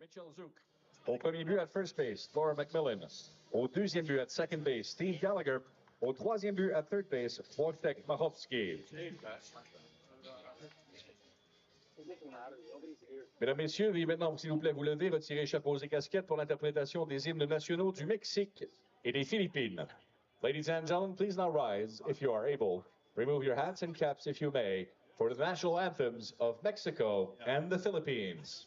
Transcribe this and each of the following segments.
Mitchell Zook. Au premier but at first base, Laura McMillan. Au deuxième but at second base, Steve Gallagher. Au troisième but at third base, Wojtek Machowski. Mesdames, Messieurs, veuillez maintenant, s'il vous plaît, vous lever, retirer chapeaux et casquettes pour l'interprétation des hymnes nationaux du Mexique et des Philippines. Ladies and gentlemen, please now rise if you are able. Remove your hats and caps if you may for the national anthems of Mexico and the Philippines.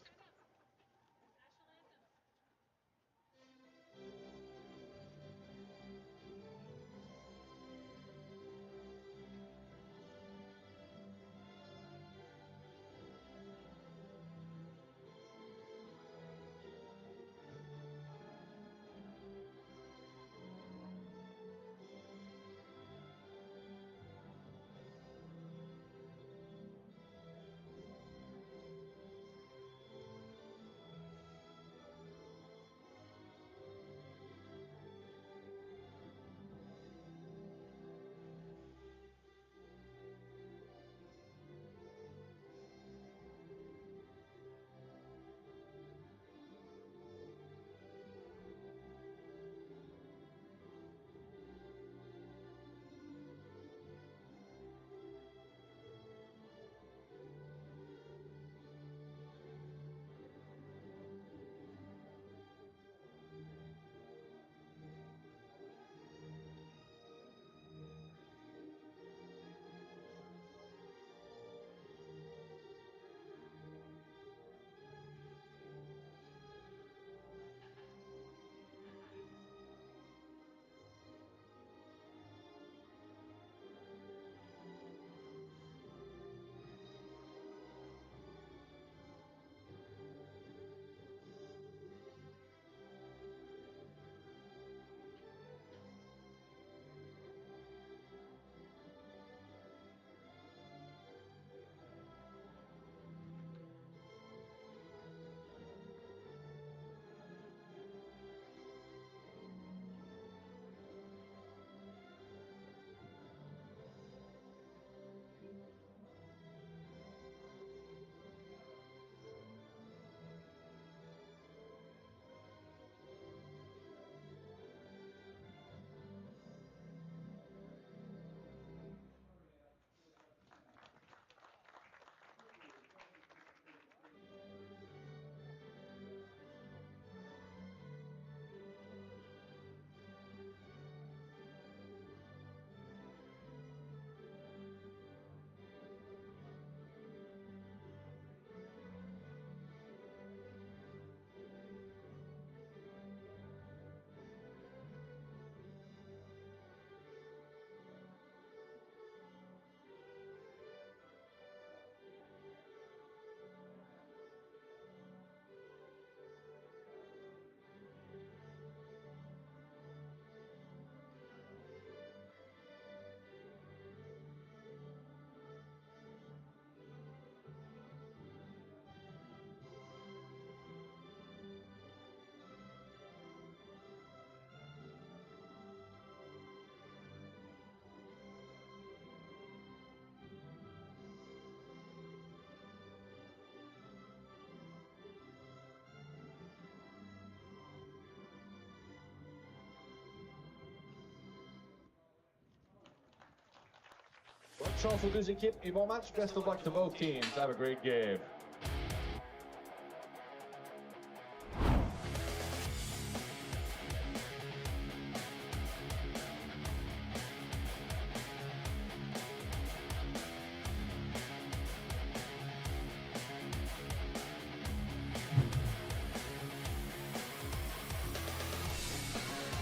Bonne chance aux deux équipes et bon match. Best of luck to both teams. Have a great game.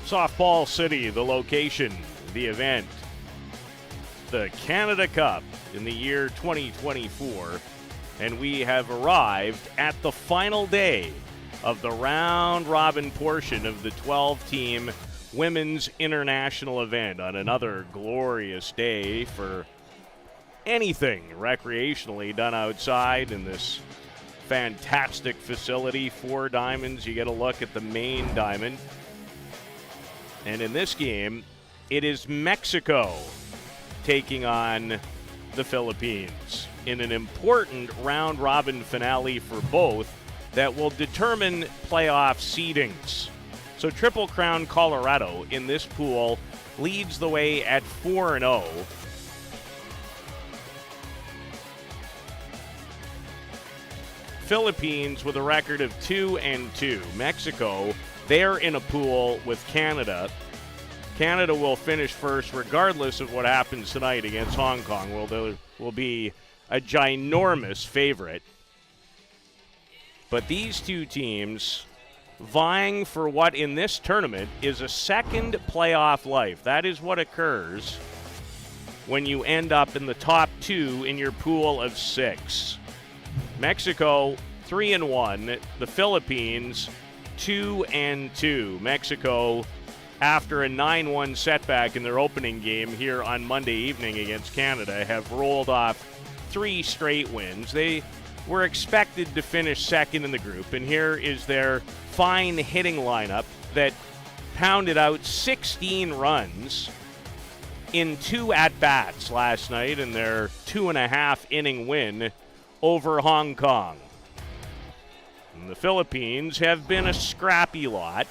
Softball City, the location, the event, the Canada Cup in the year 2024, and we have arrived at the final day of the round-robin portion of the 12-team Women's International event on another glorious day for anything recreationally done outside in this fantastic facility. 4 diamonds. You get a look at the main diamond. And in this game, it is Mexico taking on the Philippines in an important round-robin finale for both that will determine playoff seedings. So Triple Crown Colorado in this pool leads the way at 4-0. Philippines with a record of 2-2. Mexico, they're in a pool with Canada. Canada will finish first regardless of what happens tonight against Hong Kong. Well, there will be a ginormous favorite. But these two teams vying for what in this tournament is a second playoff life. That is what occurs when you end up in the top two in your pool of 6. Mexico 3-1, the Philippines 2-2. Mexico, after a 9-1 setback in their opening game here on Monday evening against Canada, have rolled off 3 straight wins. They were expected to finish second in the group, and here is their fine hitting lineup that pounded out 16 runs in 2 at-bats last night in their 2.5-inning win over Hong Kong. And the Philippines have been a scrappy lot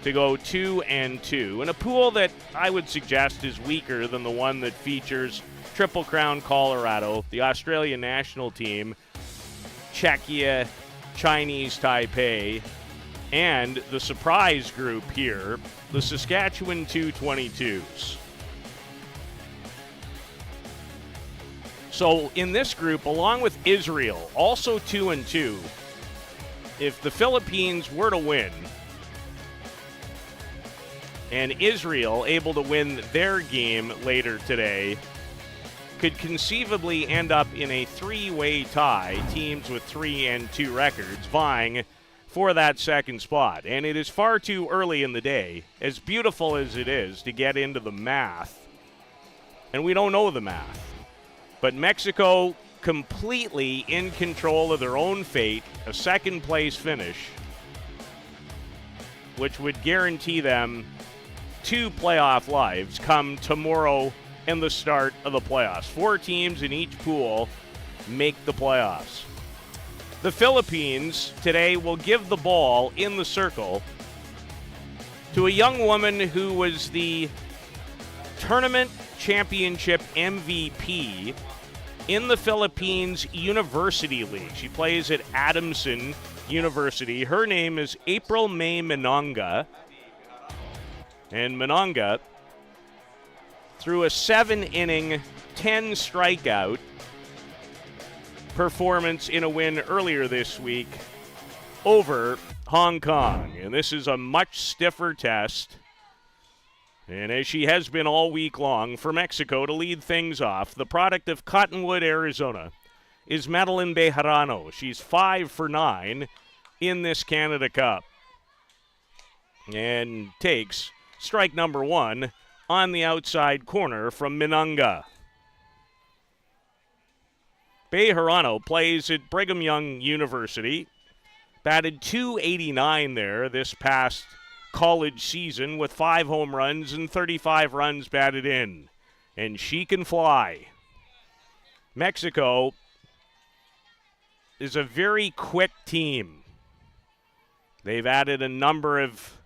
to go 2-2 in a pool that I would suggest is weaker than the one that features Triple Crown Colorado, the Australian national team, Czechia, Chinese Taipei, and the surprise group here, the Saskatchewan 222s. So in this group, along with Israel, also 2-2, if the Philippines were to win, and Israel able to win their game later today, could conceivably end up in a 3-way tie, teams with 3-2 records vying for that second spot. And it is far too early in the day, as beautiful as it is, to get into the math. And we don't know the math. But Mexico completely in control of their own fate, a second-place finish, which would guarantee them 2 playoff lives come tomorrow and the start of the playoffs. 4 teams in each pool make the playoffs. The Philippines today will give the ball in the circle to a young woman who was the tournament championship MVP in the Philippines University League. She plays at Adamson University. Her name is April May Manonga. And Manonga, through a 7-inning, 10-strikeout performance in a win earlier this week over Hong Kong. And this is a much stiffer test, and as she has been all week long, for Mexico to lead things off. The product of Cottonwood, Arizona, is Madeline Bejarano. She's 5 for 9 in this Canada Cup, and takes strike number 1 on the outside corner from Manonga. Bejarano plays at Brigham Young University, batted .289 there this past college season with 5 home runs and 35 runs batted in. And she can fly. Mexico is a very quick team. They've added a number of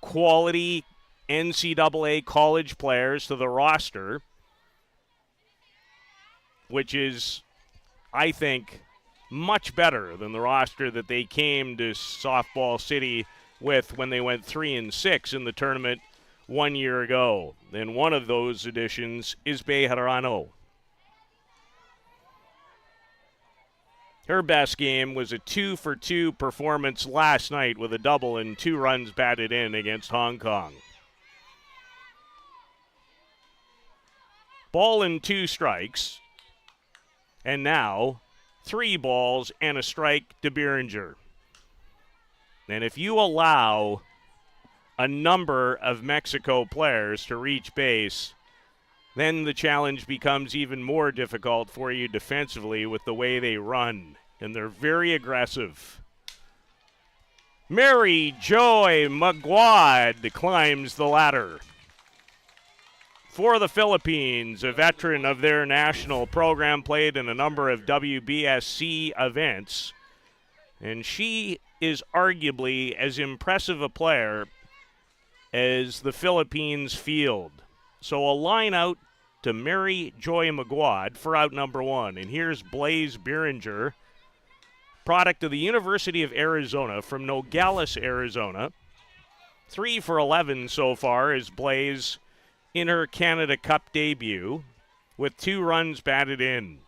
quality NCAA college players to the roster, which is, I think, much better than the roster that they came to Softball City with when they went 3-6 in the tournament 1 year ago. And one of those additions is Bejarano. Her best game was a 2-for-2 performance last night with a double and 2 runs batted in against Hong Kong. Ball and 2 strikes. And now 3 balls and a strike to Behringer. And if you allow a number of Mexico players to reach base, then the challenge becomes even more difficult for you defensively with the way they run. And they're very aggressive. Mary Joy Maguad climbs the ladder For the Philippines, a veteran of their national program, played in a number of WBSC events, and she is arguably as impressive a player as the Philippines field. So a line out to Mary Joy Maguad for out number one. And here's Blaze Beeringer, product of the University of Arizona from Nogales, Arizona. 3 for 11 so far as Blaze in her Canada Cup debut with 2 runs batted in.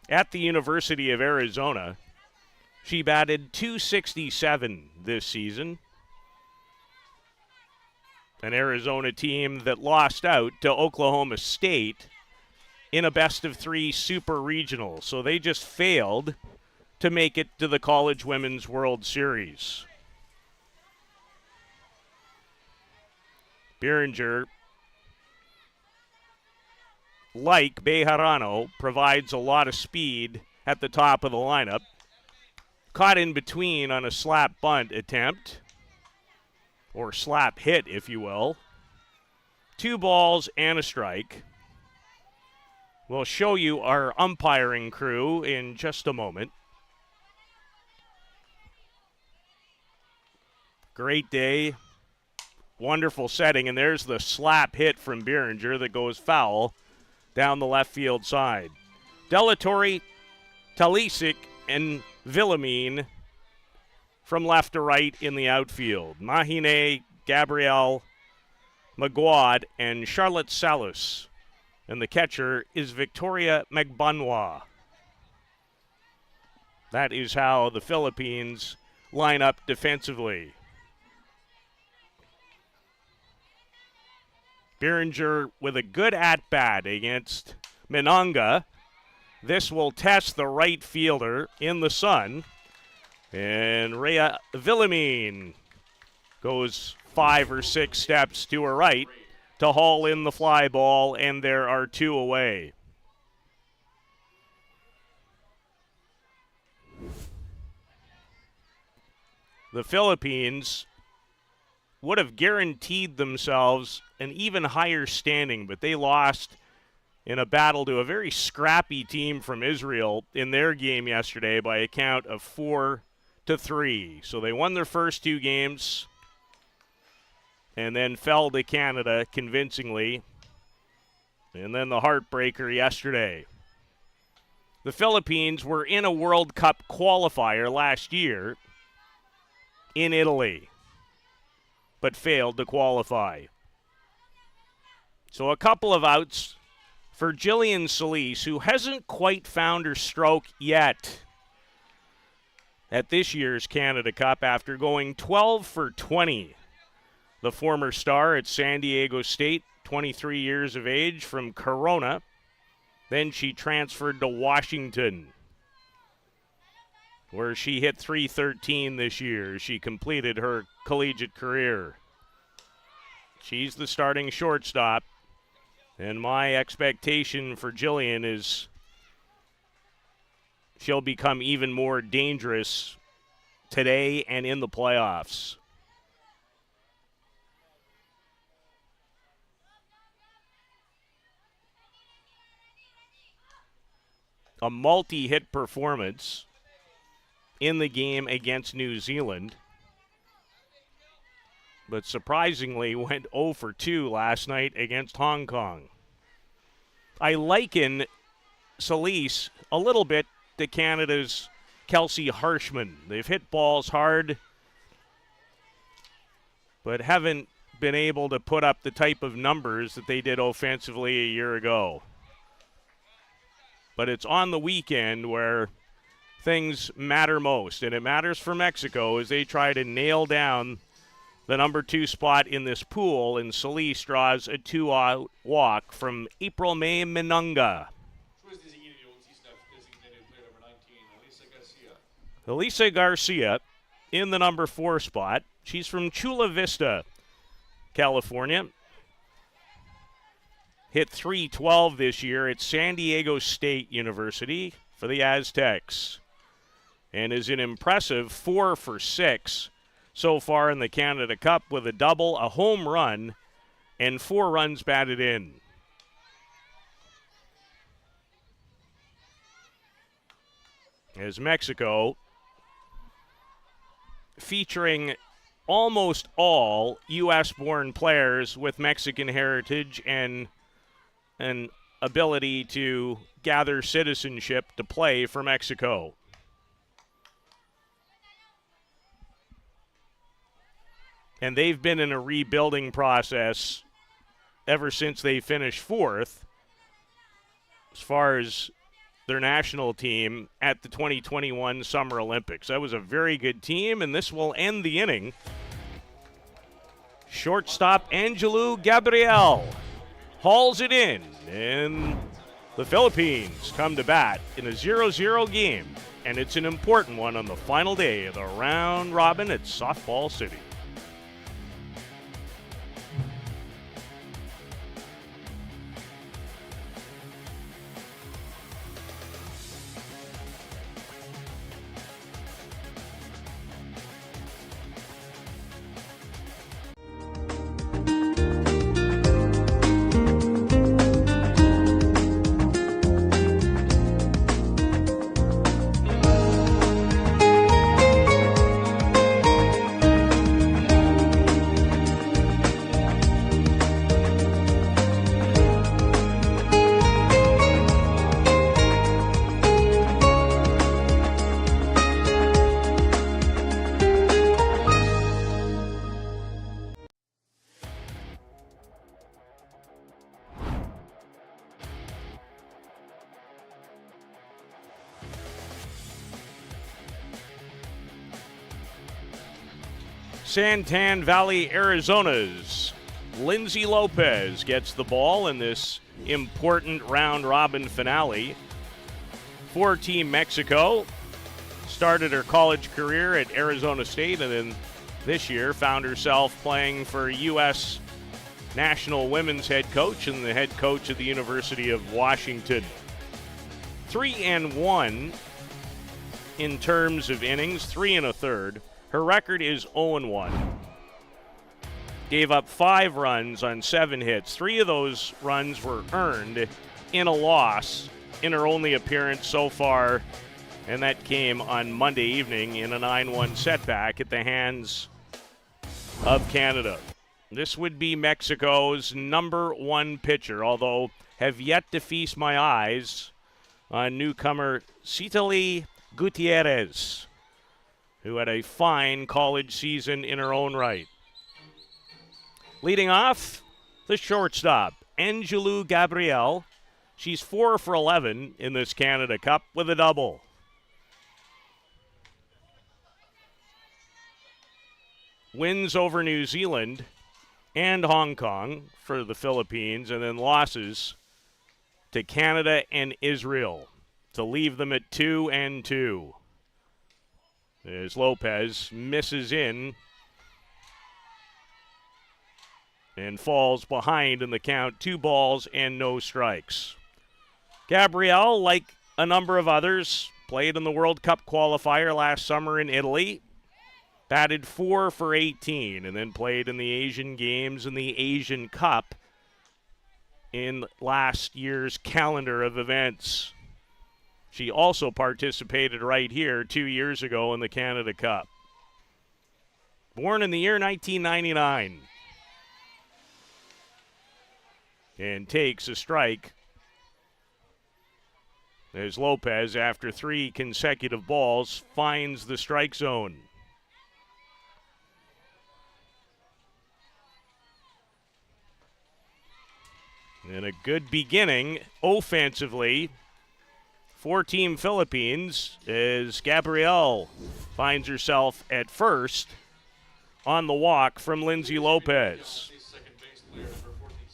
At the University of Arizona, she batted .267 this season. An Arizona team that lost out to Oklahoma State in a best-of-3 super regional. So they just failed to make it to the College Women's World Series. Beeringer, like Bejarano, provides a lot of speed at the top of the lineup. Caught in between on a slap bunt attempt, or slap hit, if you will. 2 balls and a strike. We'll show you our umpiring crew in just a moment. Great day. Wonderful setting, and there's the slap hit from Beeringer that goes foul down the left field side. Delatorre, Talisic, and Villamine from left to right in the outfield. Mahine, Gabrielle, Maguad, and Charlotte Salus. And the catcher is Victoria Magbanwa. That is how the Philippines line up defensively. Beeringer with a good at-bat against Minanga. This will test the right fielder in the sun. And Rhea Villamine goes 5 or 6 steps to her right to haul in the fly ball, and there are 2 away. The Philippines would have guaranteed themselves an even higher standing, but they lost in a battle to a very scrappy team from Israel in their game yesterday by a count of 4-3. So they won their first 2 games and then fell to Canada convincingly. And then the heartbreaker yesterday. The Philippines were in a World Cup qualifier last year in Italy, but failed to qualify. So a couple of outs for Jillian Solis, who hasn't quite found her stroke yet at this year's Canada Cup after going 12 for 20. The former star at San Diego State, 23 years of age, from Corona. Then she transferred to Washington, where she hit .313 this year. She completed her collegiate career. She's the starting shortstop, and my expectation for Jillian is she'll become even more dangerous today and in the playoffs. A multi-hit performance in the game against New Zealand, but surprisingly went 0 for 2 last night against Hong Kong. I liken Solis a little bit to Canada's Kelsey Harshman. They've hit balls hard, but haven't been able to put up the type of numbers that they did offensively a year ago. But it's on the weekend where things matter most, and it matters for Mexico as they try to nail down the number 2 spot in this pool, and Solis draws a 2-out walk from April May Minanga. Elisa Garcia in the number 4 spot. She's from Chula Vista, California. Hit .312 this year at San Diego State University for the Aztecs, and is an impressive 4 for 6 so far in the Canada Cup with a double, a home run, and 4 runs batted in. As Mexico, featuring almost all U.S.-born players with Mexican heritage and an ability to gather citizenship to play for Mexico. And they've been in a rebuilding process ever since they finished 4th as far as their national team at the 2021 Summer Olympics. That was a very good team, and this will end the inning. Shortstop Angelou Gabriel hauls it in, and the Philippines come to bat in a 0-0 game, and it's an important one on the final day of the round robin at Softball City. Santan Valley, Arizona's Lindsay Lopez gets the ball in this important round-robin finale for Team Mexico. Started her college career at Arizona State, and then this year found herself playing for U.S. national women's head coach and the head coach at the University of Washington. 3-1 in terms of innings, 3 1/3. Her record is 0-1. Gave up 5 runs on 7 hits. 3 of those runs were earned in a loss in her only appearance so far, and that came on Monday evening in a 9-1 setback at the hands of Canada. This would be Mexico's number 1 pitcher, although have yet to feast my eyes on newcomer Citali Gutierrez, who had a fine college season in her own right. Leading off, the shortstop, Angelou Gabriel. She's 4 for 11 in this Canada Cup with a double. Wins over New Zealand and Hong Kong for the Philippines, and then losses to Canada and Israel to leave them at 2-2. As Lopez misses in and falls behind in the count, 2 balls and no strikes. Gabrielle, like a number of others, played in the World Cup qualifier last summer in Italy, batted 4 for 18, and then played in the Asian Games and the Asian Cup in last year's calendar of events. She also participated right here 2 years ago in the Canada Cup. Born in the year 1999. And takes a strike as Lopez, after 3 consecutive balls, finds the strike zone. And a good beginning offensively for Team Philippines as Gabrielle finds herself at first on the walk from Lindsay Lopez.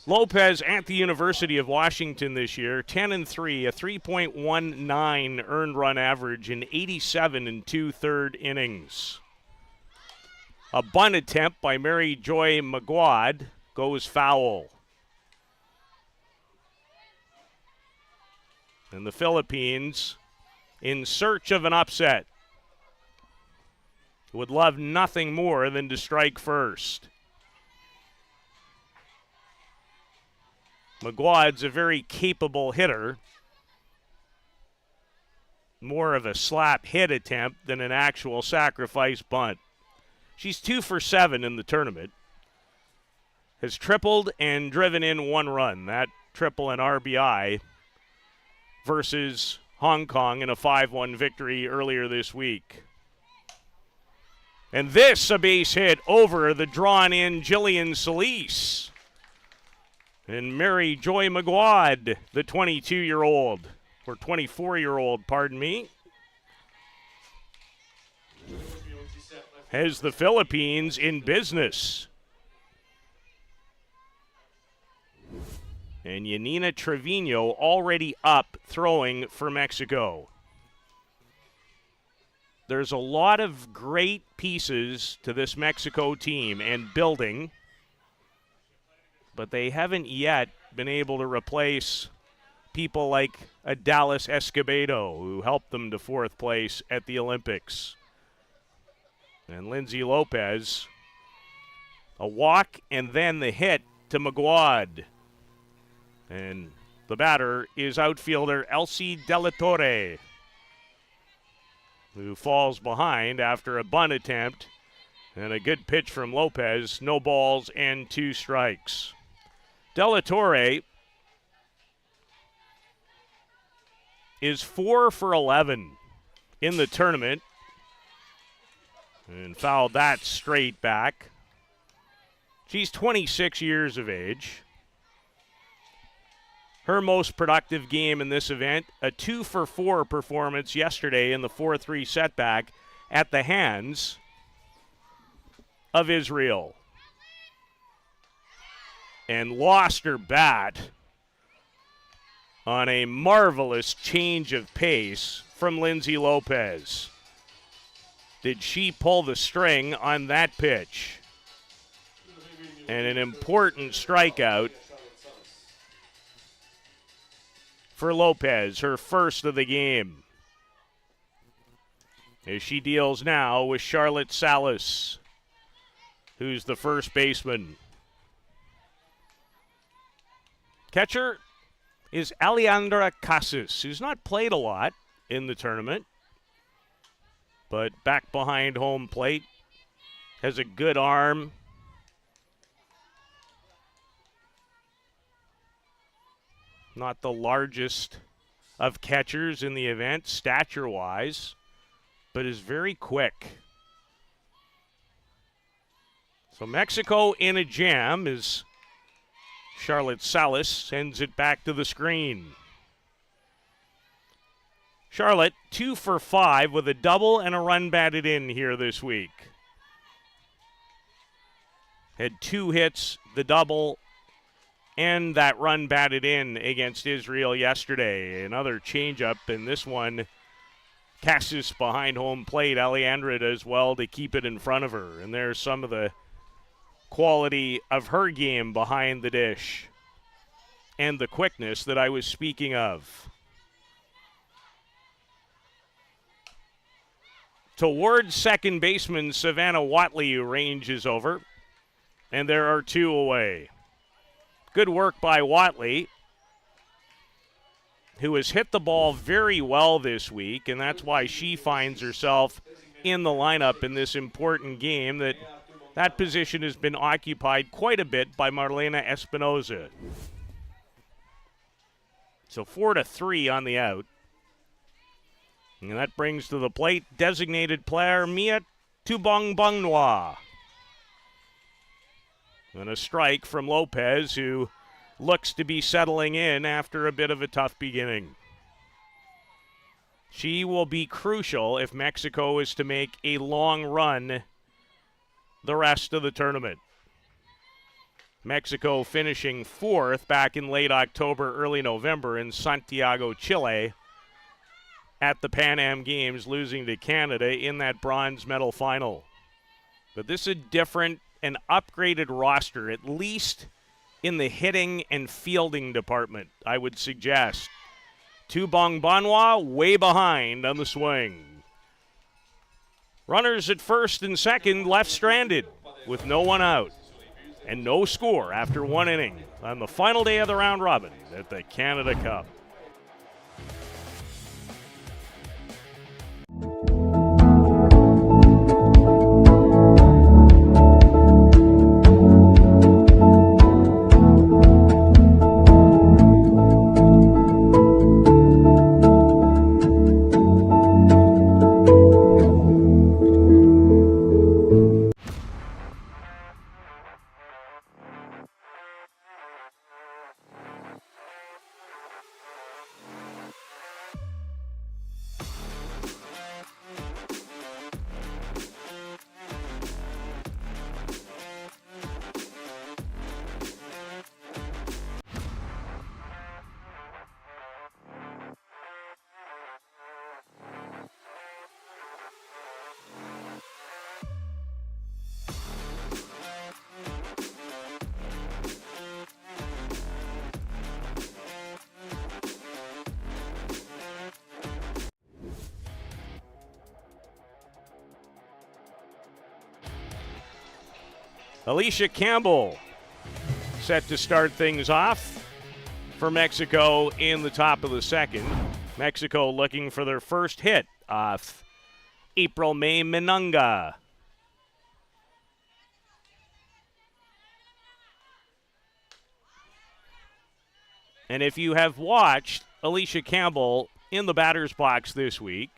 Lopez at the University of Washington this year, 10-3, a 3.19 earned run average in 87 2/3 innings. A bunt attempt by Mary Joy Maguad goes foul. And the Philippines, in search of an upset, would love nothing more than to strike first. McGuad's a very capable hitter. More of a slap hit attempt than an actual sacrifice bunt. She's 2 for 7 in the tournament. Has tripled and driven in 1 run. That triple and RBI versus Hong Kong in a 5-1 victory earlier this week. And this a base hit over the drawn-in Jillian Solis. And Mary Joy McGuad, the 22-year-old, or 24-year-old, pardon me, has the Philippines in business. And Yanina Trevino already up throwing for Mexico. There's a lot of great pieces to this Mexico team and building, but they haven't yet been able to replace people like a Dallas Escobedo, who helped them to 4th place at the Olympics. And Lindsay Lopez, a walk and then the hit to McGuad. And the batter is outfielder Elsie De La Torre, who falls behind after a bunt attempt and a good pitch from Lopez. No balls and 2 strikes. De La Torre is 4 for 11 in the tournament and fouled that straight back. She's 26 years of age. Her most productive game in this event, a 2 for 4 performance yesterday in the 4-3 setback at the hands of Israel. And lost her bat on a marvelous change of pace from Lindsay Lopez. Did she pull the string on that pitch? And an important strikeout for Lopez, her first of the game, as she deals now with Charlotte Salas, who's the first baseman. Catcher is Alejandra Casas, who's not played a lot in the tournament, but back behind home plate, has a good arm. Not the largest of catchers in the event, stature-wise, but is very quick. So Mexico in a jam as Charlotte Salas sends it back to the screen. Charlotte, 2 for 5 with a double and a run batted in here this week. Had 2 hits, the double, and that run batted in against Israel yesterday. Another changeup, and this one, Cassis behind home plate. Alejandra does well to keep it in front of her. And there's some of the quality of her game behind the dish and the quickness that I was speaking of. Towards second baseman Savannah Watley range is over, and there are 2 away. Good work by Watley, who has hit the ball very well this week, and that's why she finds herself in the lineup in this important game. That position has been occupied quite a bit by Marlena Espinoza. So 4-3 on the out. And that brings to the plate designated player Mia Tubong-Bongnoa. And a strike from Lopez, who looks to be settling in after a bit of a tough beginning. She will be crucial if Mexico is to make a long run the rest of the tournament. Mexico finishing 4th back in late October, early November in Santiago, Chile, at the Pan Am Games, losing to Canada in that bronze medal final. But this is a different and upgraded roster, at least in the hitting and fielding department, I would suggest. Tubong-Bongnoa way behind on the swing. Runners at first and second left stranded with no one out. and no score after 1 inning on the final day of the round robin at the Canada Cup. Alicia Campbell set to start things off for Mexico in the top of the second. Mexico looking for their first hit off April May Minunga. And if you have watched Alicia Campbell in the batter's box this week,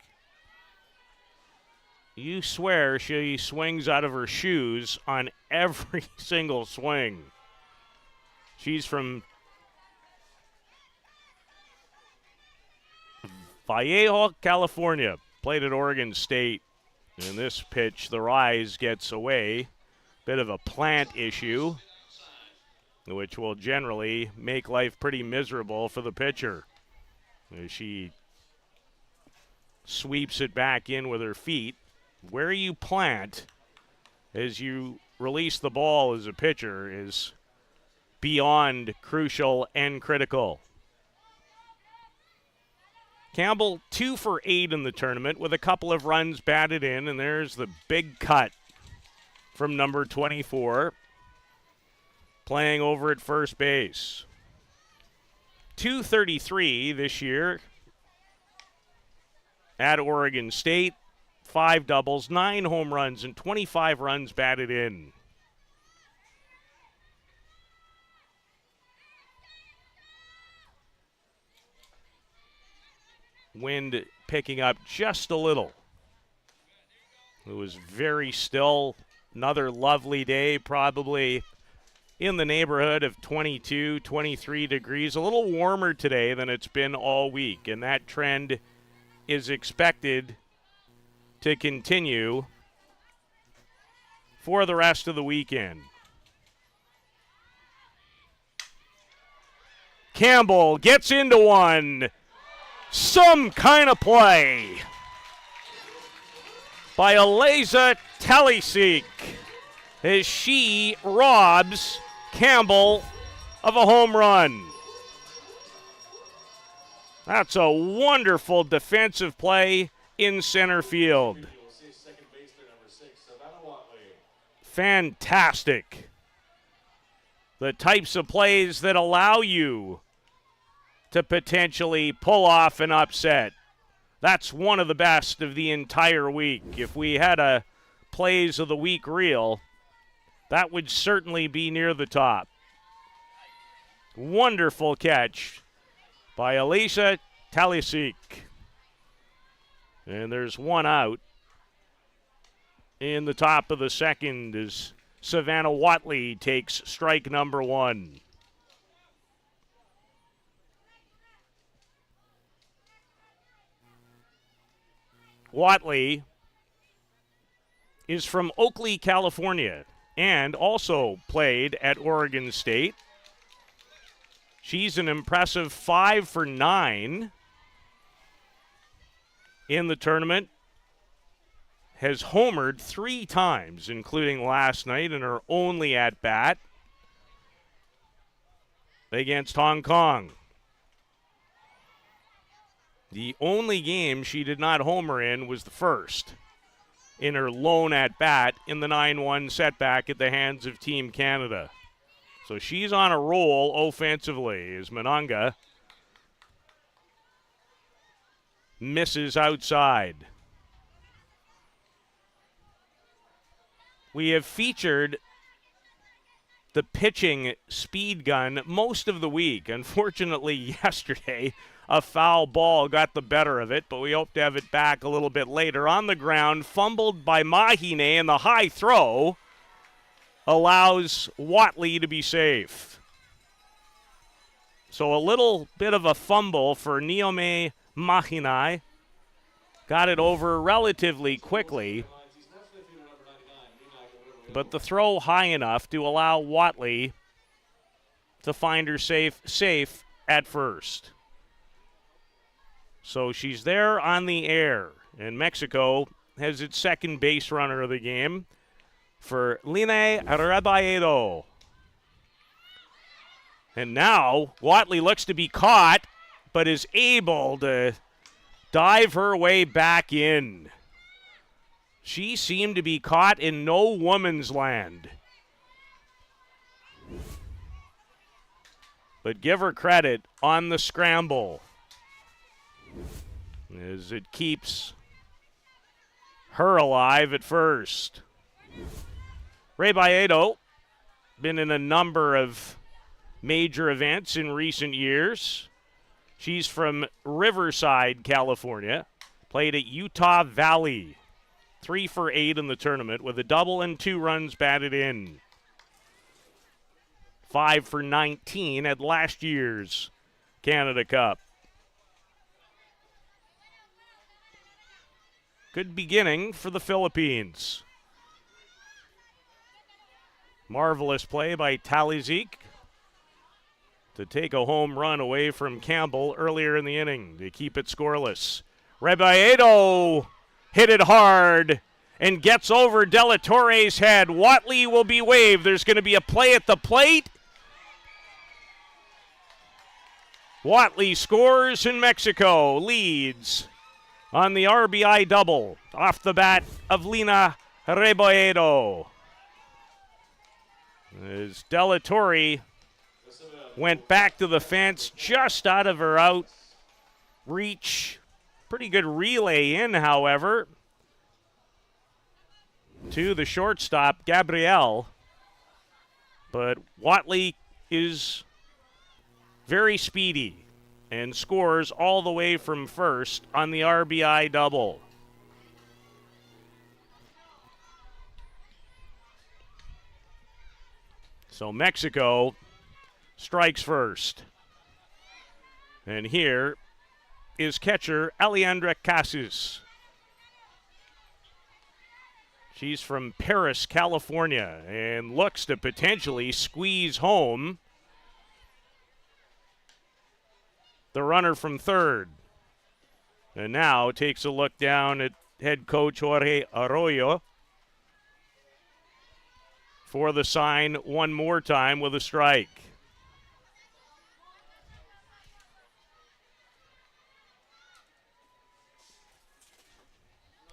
you swear she swings out of her shoes on every single swing. She's from Vallejo, California. Played at Oregon State. In this pitch, the rise gets away. Bit of a plant issue, which will generally make life pretty miserable for the pitcher. As she sweeps it back in with her feet. Where you plant as you release the ball as a pitcher is beyond crucial and critical. Campbell 2 for 8 in the tournament with a couple of runs batted in, and there's the big cut from number 24, playing over at first base. 233 this year at Oregon State. 5 doubles, 9 home runs, and 25 runs batted in. Wind picking up just a little. It was very still. Another lovely day, probably in the neighborhood of 22, 23 degrees. A little warmer today than it's been all week, and that trend is expected to continue for the rest of the weekend. Campbell gets into one. Some kind of play by Eliza Talisic as she robs Campbell of a home run. That's a wonderful defensive play in center field. Fantastic. The types of plays that allow you to potentially pull off an upset. That's one of the best of the entire week. If we had a plays of the week reel, that would certainly be near the top. Wonderful catch by Alicia Talisic. And there's one out in the top of the second as Savannah Watley takes strike number 1. Watley is from Oakley, California, and also played at Oregon State. She's an impressive 5 for 9 in the tournament. Has homered 3 times, including last night in her only at-bat against Hong Kong. The only game she did not homer in was the first. in her lone at-bat in the 9-1 setback at the hands of Team Canada. So she's on a roll offensively as Mononga misses outside. We have featured the pitching speed gun most of the week. Unfortunately, yesterday, a foul ball got the better of it, but we hope to have it back a little bit later. On the ground, fumbled by Mahine, and the high throw allows Watley to be safe. So a little bit of a fumble for Niome Mahine. Got it over relatively quickly, but the throw high enough to allow Watley to find her safe at first. So she's there on the air, and Mexico has its second base runner of the game for Line Rebaedo. And now Watley looks to be caught, but is able to dive her way back in. She seemed to be caught in no woman's land. But give her credit on the scramble, as it keeps her alive at first. Rebaedo been in a number of major events in recent years. She's from Riverside, California. Played at Utah Valley. 3 for 8 in the tournament with a double and 2 runs batted in. 5 for 19 at last year's Canada Cup. Good beginning for the Philippines. Marvelous play by Talizik to take a home run away from Campbell earlier in the inning to keep it scoreless. Rebaedo hit it hard and gets over De La Torre's head. Watley will be waved. There's going to be a play at the plate. Watley scores and Mexico leads on the RBI double off the bat of Lina Rebaedo. As De La Torre went back to the fence just out of her out reach. Pretty good relay in, however, to the shortstop, Gabriel. But Watley is very speedy and scores all the way from first on the RBI double. So Mexico strikes first. And here is catcher Alejandra Casas. She's from Paris, California, and looks to potentially squeeze home the runner from third. And now takes a look down at head coach Jorge Arroyo for the sign one more time with a strike.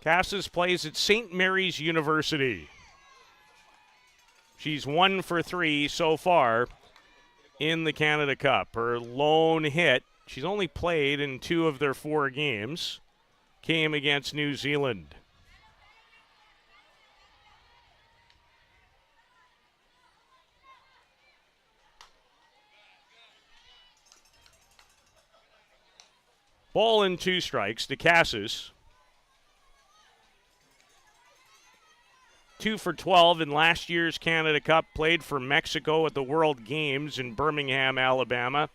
Casas plays at St. Mary's University. She's 1 for 3 so far in the Canada Cup. Her lone hit, she's only played in 2 of their 4 games, came against New Zealand. Ball and 2 strikes to Casas. 2 for 12 in last year's Canada Cup, played for Mexico at the World Games in Birmingham, Alabama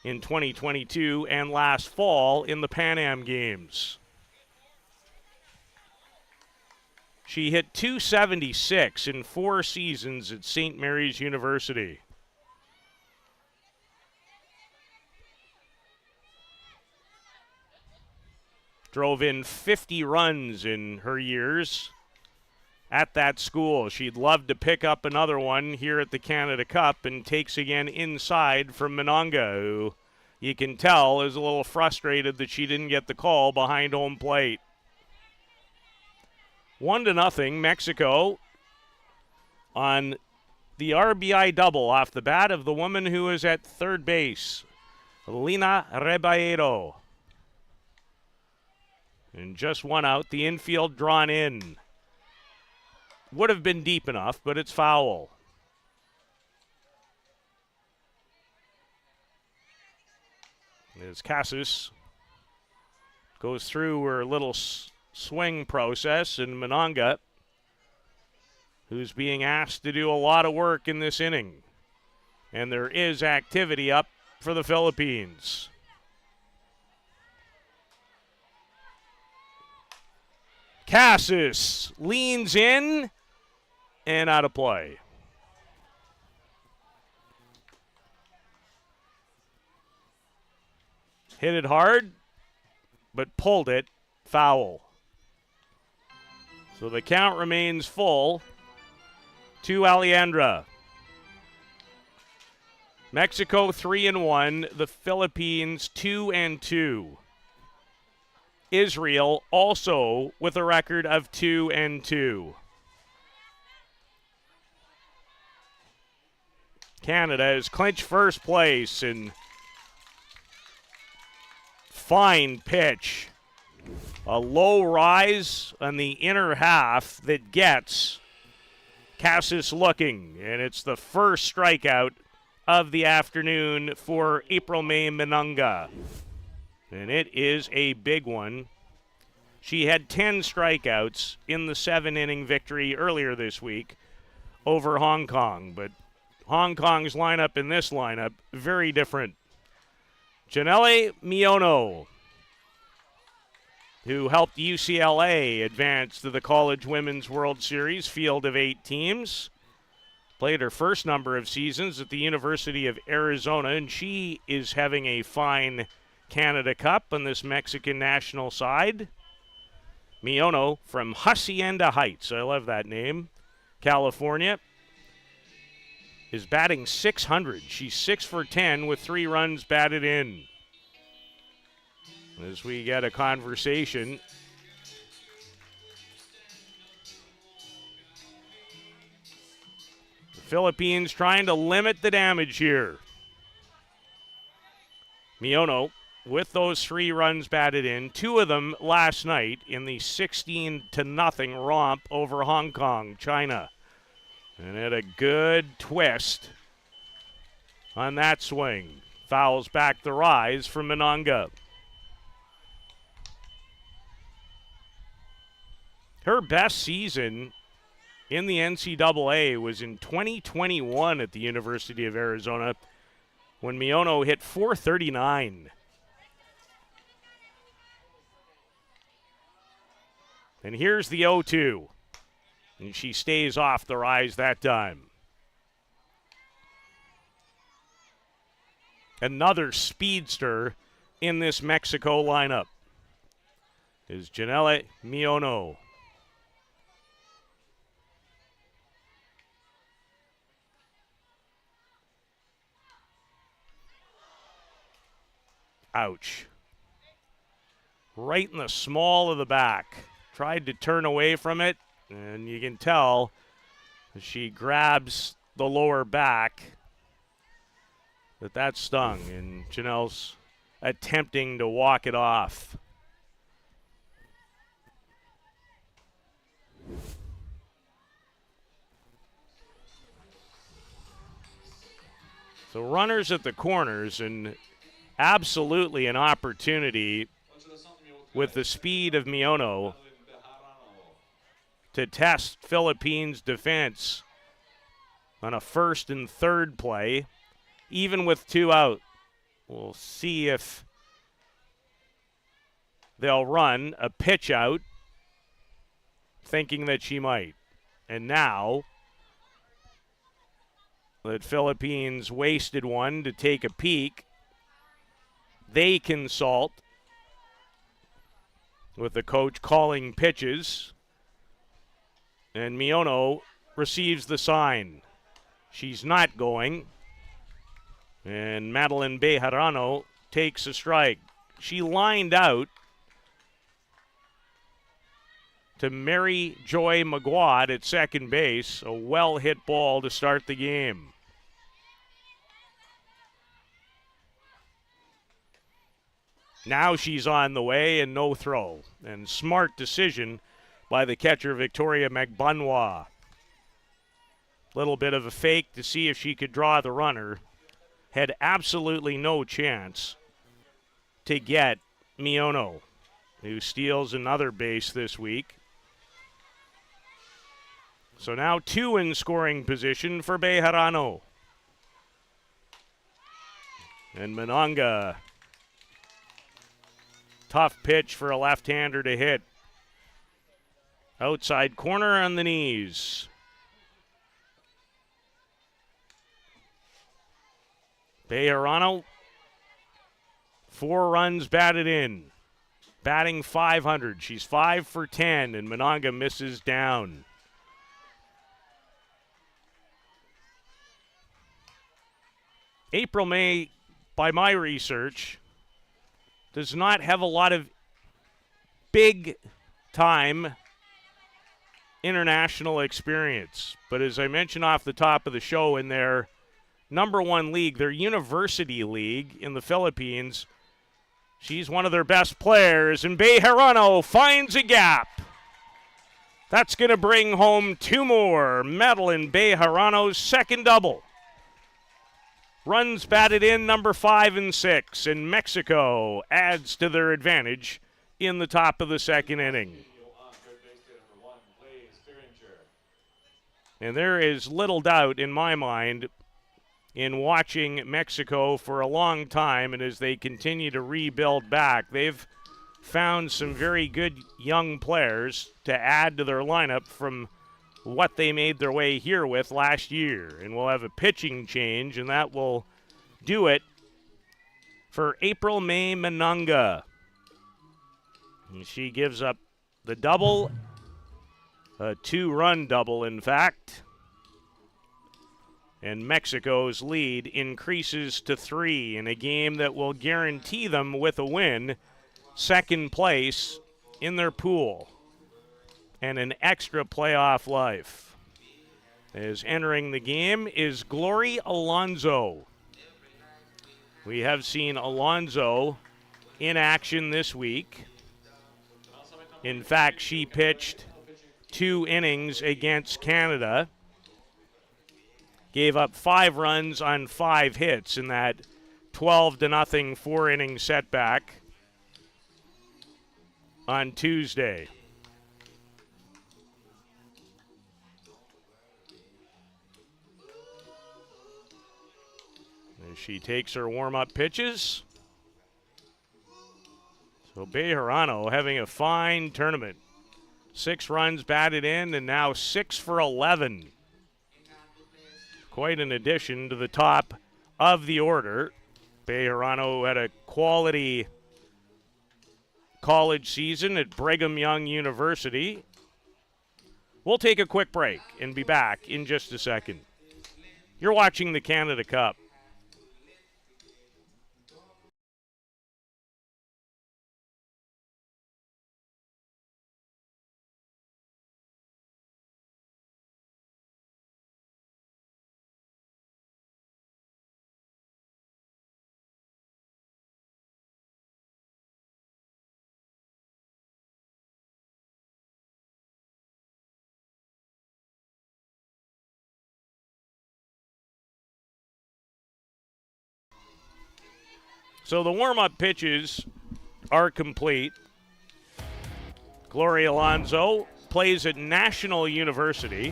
in 2022, and last fall in the Pan Am Games. She hit .276 in 4 seasons at St. Mary's University. Drove in 50 runs in her years at that school. She'd love to pick up another one here at the Canada Cup, and takes again inside from Mononga, who you can tell is a little frustrated that she didn't get the call behind home plate. 1-0, Mexico on the RBI double off the bat of the woman who is at third base, Lina Rebaedo. And just one out, the infield drawn in. Would have been deep enough, but it's foul. As Casas goes through her little swing process, and Mononga, who's being asked to do a lot of work in this inning. And there is activity up for the Philippines. Casas leans in and out of play. Hit it hard, but pulled it foul. So the count remains full to Alejandra. Mexico 3-1, the Philippines 2-2. Israel also with a record of 2-2. Canada has clinched first place, and fine pitch. A low rise on the inner half that gets Casas looking, and it's the first strikeout of the afternoon for April May Mononga. And it is a big one. She had 10 strikeouts in the 7-inning victory earlier this week over Hong Kong. But Hong Kong's lineup in this lineup, very different. Janelle Miono, who helped UCLA advance to the College Women's World Series field of 8 teams, played her first number of seasons at the University of Arizona, and she is having a fine Canada Cup on this Mexican national side. Miono from Hacienda Heights, I love that name, California, is batting .600. She's 6 for 10 with 3 runs batted in. As we get a conversation, the Philippines trying to limit the damage here. Miono with those 3 runs batted in, 2 of them last night in the 16-0 romp over Hong Kong, China. And had a good twist on that swing. Fouls back the rise from Mononga. Her best season in the NCAA was in 2021 at the University of Arizona when Miono hit .439. And here's the 0-2. And she stays off the rise that time. Another speedster in this Mexico lineup is Janelle Miono. Ouch. Right in the small of the back. Tried to turn away from it, and you can tell she grabs the lower back that stung, and Janelle's attempting to walk it off. So runners at the corners, and absolutely an opportunity with the speed of Miono to test Philippines' defense on a first and third play, even with 2 out. We'll see if they'll run a pitch out, thinking that she might. And now that Philippines wasted one to take a peek, they consult with the coach calling pitches, and Miono receives the sign. She's not going, and Madeline Bejarano takes a strike. She lined out to Mary Joy McGuad at second base. A well-hit ball to start the game. Now she's on the way and no throw. And smart decision by the catcher, Victoria Magbunwa. Little bit of a fake to see if she could draw the runner. Had absolutely no chance to get Miono, who steals another base this week. So now 2 in scoring position for Bejarano. And Mononga. Tough pitch for a left-hander to hit. Outside corner on the knees. Bejarano, 4 runs batted in. Batting .500. She's 5 for 10, and Mononga misses down. April May, by my research, does not have a lot of big-time international experience. But as I mentioned off the top of the show, in their number 1 league, their university league in the Philippines, she's one of their best players, and Bejarano finds a gap. That's going to bring home 2 more. Madeline Bejarano's second double. Runs batted in, number 5 and 6, and Mexico adds to their advantage in the top of the second inning. And there is little doubt in my mind in watching Mexico for a long time, and as they continue to rebuild back, they've found some very good young players to add to their lineup from what they made their way here with last year. And we'll have a pitching change, and that will do it for April May Mononga. And she gives up the double, a 2-run double, in fact. And Mexico's lead increases to 3 in a game that will guarantee them, with a win, second place in their pool and an extra playoff life. As entering the game is Glory Alonzo. We have seen Alonzo in action this week. In fact, she pitched 2 innings against Canada. Gave up 5 runs on 5 hits in that 12-0 4-inning setback on Tuesday. As she takes her warm-up pitches. So Bejarano having a fine tournament. 6 runs batted in, and now 6 for 11. Quite an addition to the top of the order. Bejarano had a quality college season at Brigham Young University. We'll take a quick break and be back in just a second. You're watching the Canada Cup. So the warm-up pitches are complete. Gloria Alonzo plays at National University.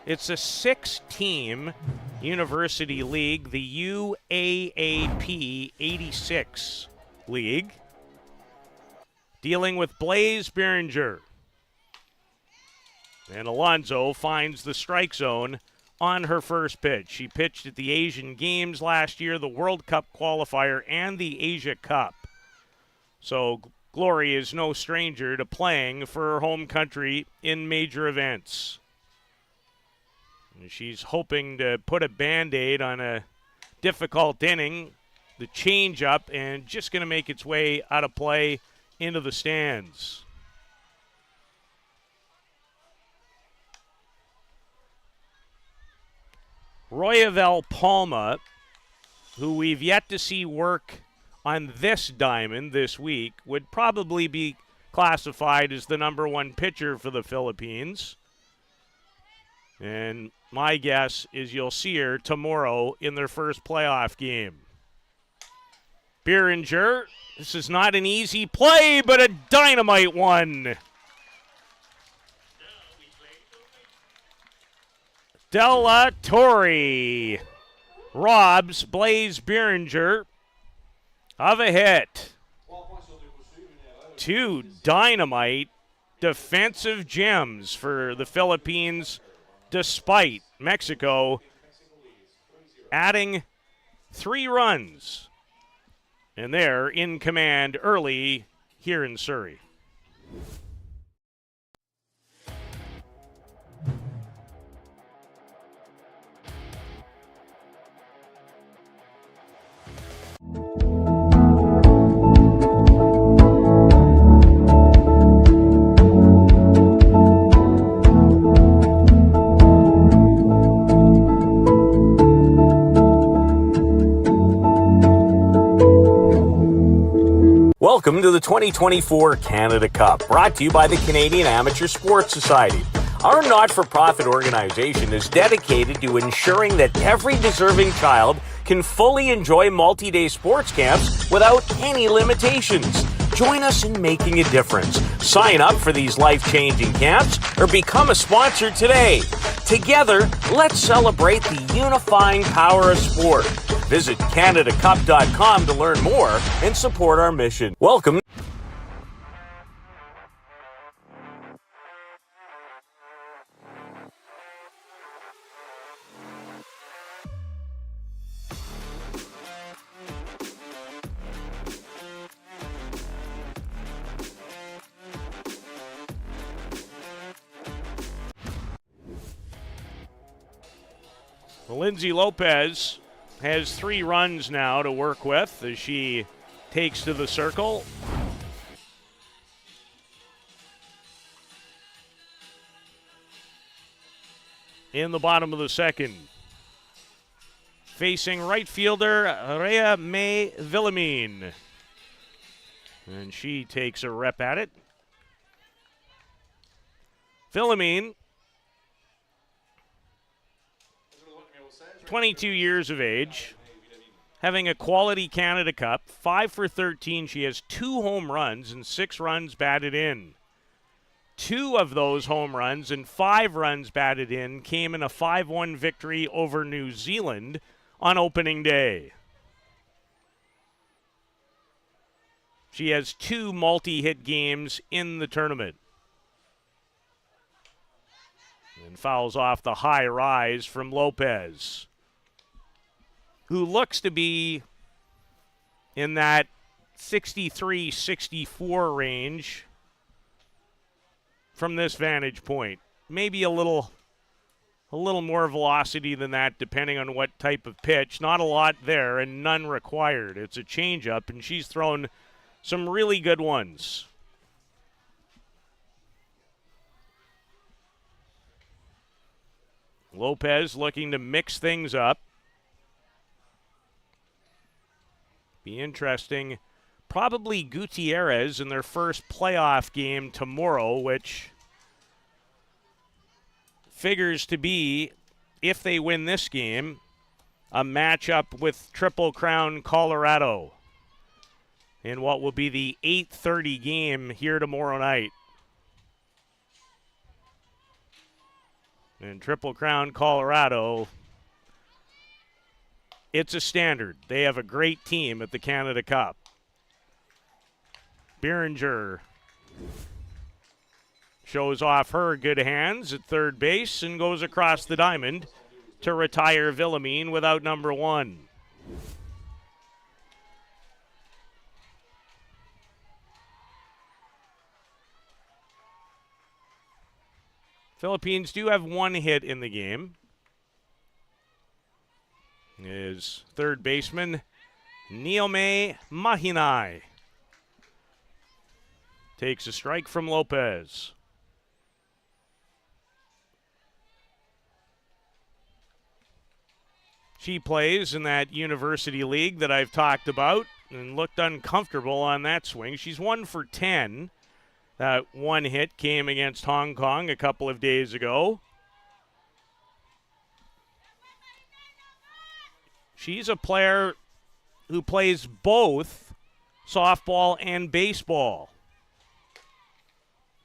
It's a 6-team university league, the UAAP 86 League, dealing with Blaise Beringer. And Alonzo finds the strike zone on her first pitch. She pitched at the Asian Games last year, the World Cup qualifier, and the Asia Cup. So Glory is no stranger to playing for her home country in major events. And she's hoping to put a Band-Aid on a difficult inning, the change-up, and just going to make its way out of play into the stands. Royavel Palma, who we've yet to see work on this diamond this week, would probably be classified as the #1 pitcher for the Philippines. And my guess is you'll see her tomorrow in their first playoff game. Beeringer, this is not an easy play, but a dynamite one. Della Torre robs Blaze Beeringer of a hit. 2 dynamite defensive gems for the Philippines, despite Mexico adding 3 runs. And they're in command early here in Surrey. Welcome to the 2024 Canada Cup, brought to you by the Canadian Amateur Sports Society. Our not-for-profit organization is dedicated to ensuring that every deserving child can fully enjoy multi-day sports camps without any limitations. Join us in making a difference. Sign up for these life-changing camps or become a sponsor today. Together, let's celebrate the unifying power of sport. Visit CanadaCup.com to learn more and support our mission. Welcome. Lindsay Lopez has 3 runs now to work with as she takes to the circle. In the bottom of the second. Facing right fielder Rhea May Villamine. And she takes a rep at it. Villamine, 22 years of age, having a quality Canada Cup, 5 for 13. She has 2 home runs and 6 runs batted in. 2 of those home runs and 5 runs batted in came in a 5-1 victory over New Zealand on opening day. She has 2 multi-hit games in the tournament. And fouls off the high rise from Lopez, who looks to be in that 63-64 range from this vantage point. Maybe a little more velocity than that, depending on what type of pitch. Not a lot there and none required. It's a changeup, and she's thrown some really good ones. Lopez looking to mix things up. Be interesting. Probably Gutierrez in their first playoff game tomorrow, which figures to be, if they win this game, a matchup with Triple Crown Colorado in what will be the 8:30 game here tomorrow night. And Triple Crown Colorado, it's a standard. They have a great team at the Canada Cup. Beeringer shows off her good hands at third base and goes across the diamond to retire Villamine without #1. Philippines do have 1 hit in the game. Is third baseman Niome Mahinai. Takes a strike from Lopez. She plays in that university league that I've talked about and looked uncomfortable on that swing. She's 1 for 10. That one hit came against Hong Kong a couple of days ago. She's a player who plays both softball and baseball.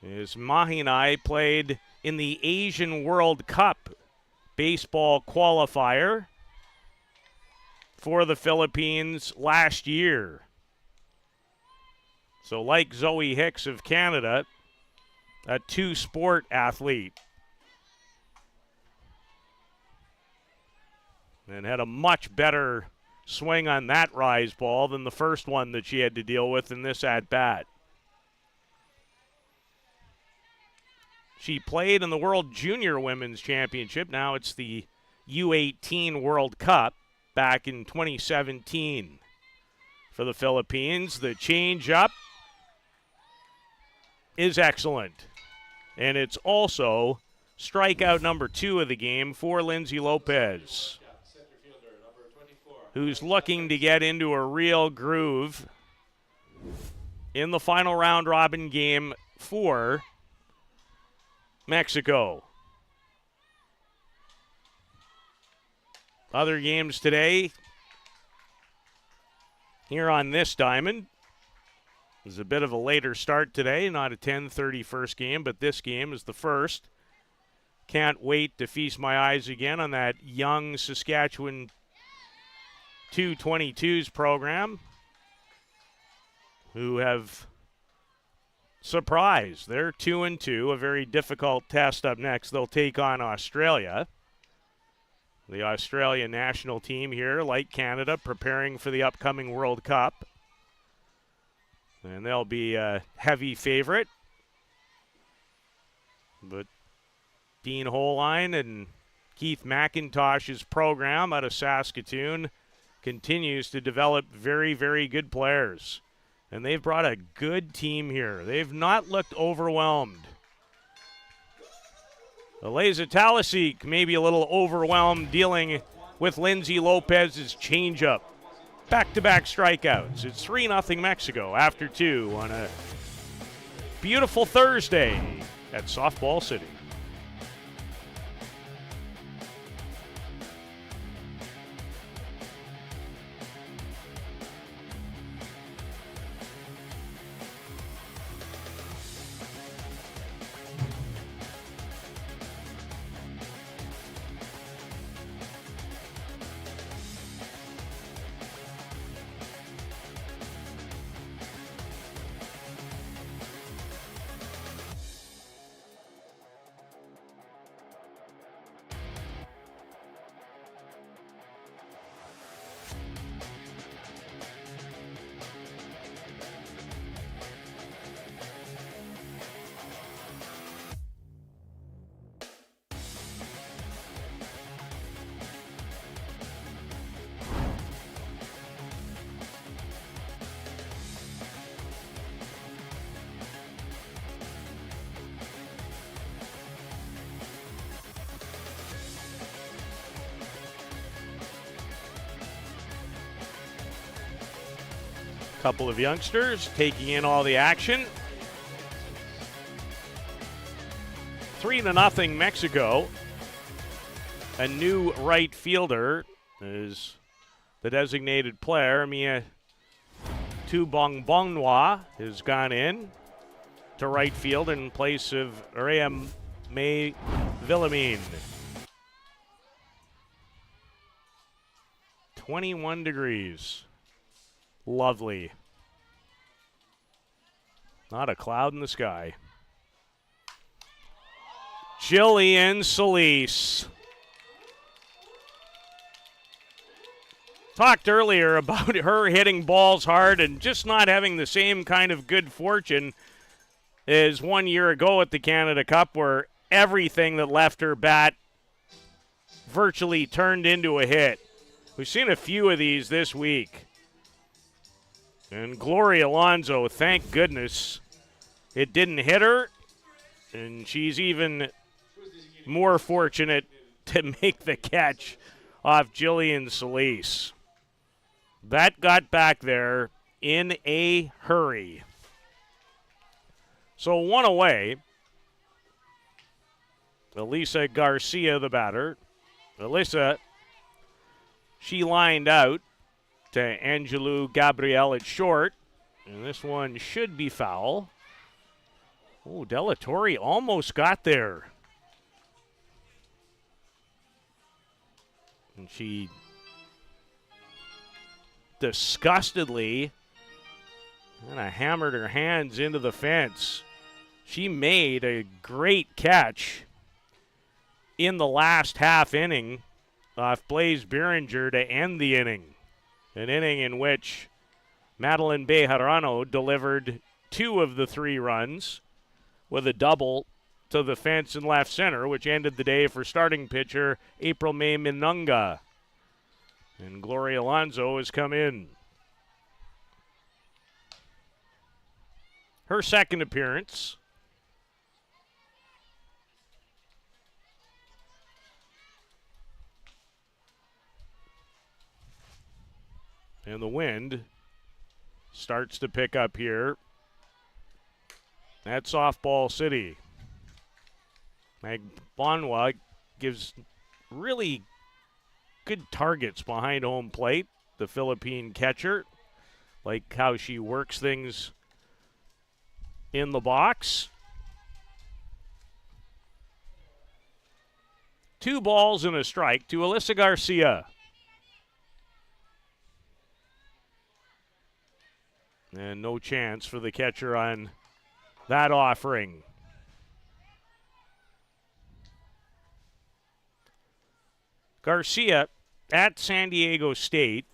As Mahinai played in the Asian World Cup baseball qualifier for the Philippines last year. So like Zoe Hicks of Canada, a two-sport athlete. And had a much better swing on that rise ball than the first one that she had to deal with in this at-bat. She played in the World Junior Women's Championship. Now it's the U18 World Cup back in 2017 for the Philippines. The change-up is excellent. And it's also strikeout number 2 of the game for Lindsay Lopez, who's looking to get into a real groove in the final round robin game for Mexico. Other games today here on this diamond. It was a bit of a later start today, not a 10:30 first game, but this game is the first. Can't wait to feast my eyes again on that young Saskatchewan 222s program, who have surprised. They're 2-2, a very difficult test up next. They'll take on Australia. The Australian national team here, like Canada, preparing for the upcoming World Cup. And they'll be a heavy favorite. But Dean Holine and Keith McIntosh's program out of Saskatoon continues to develop very, very good players. And they've brought a good team here. They've not looked overwhelmed. Eliza Talisic maybe a little overwhelmed dealing with Lindsay Lopez's changeup. Back-to-back strikeouts. It's 3-0 Mexico after 2 on a beautiful Thursday at Softball City. Couple of youngsters taking in all the action. 3-0 Mexico. A new right fielder is the designated player. Mia Tubongbongwa has gone in to right field in place of Rhea May Villamine. 21 degrees. Lovely. Not a cloud in the sky. Jillian Solis. Talked earlier about her hitting balls hard and just not having the same kind of good fortune as 1 year ago at the Canada Cup, where everything that left her bat virtually turned into a hit. We've seen a few of these this week. And Gloria Alonso, thank goodness it didn't hit her, and she's even more fortunate to make the catch off Jillian Solis. That got back there in a hurry. So one away. Elisa Garcia, the batter. Elisa, she lined out to Angelou Gabriel at short. And this one should be foul. Oh, Della Torre almost got there. And she disgustedly kind of hammered her hands into the fence. She made a great catch in the last half inning off Blaze Behringer to end the inning. An inning in which Madeline Bejarano delivered 2 of the 3 runs with a double to the fence in left center, which ended the day for starting pitcher April May Minunga. And Gloria Alonso has come in. Her second appearance. And the wind starts to pick up here at Softball City. Magbonwa gives really good targets behind home plate, the Philippine catcher. Like how she works things in the box. 2 balls and a strike to Alyssa Garcia. And no chance for the catcher on that offering. Garcia at San Diego State,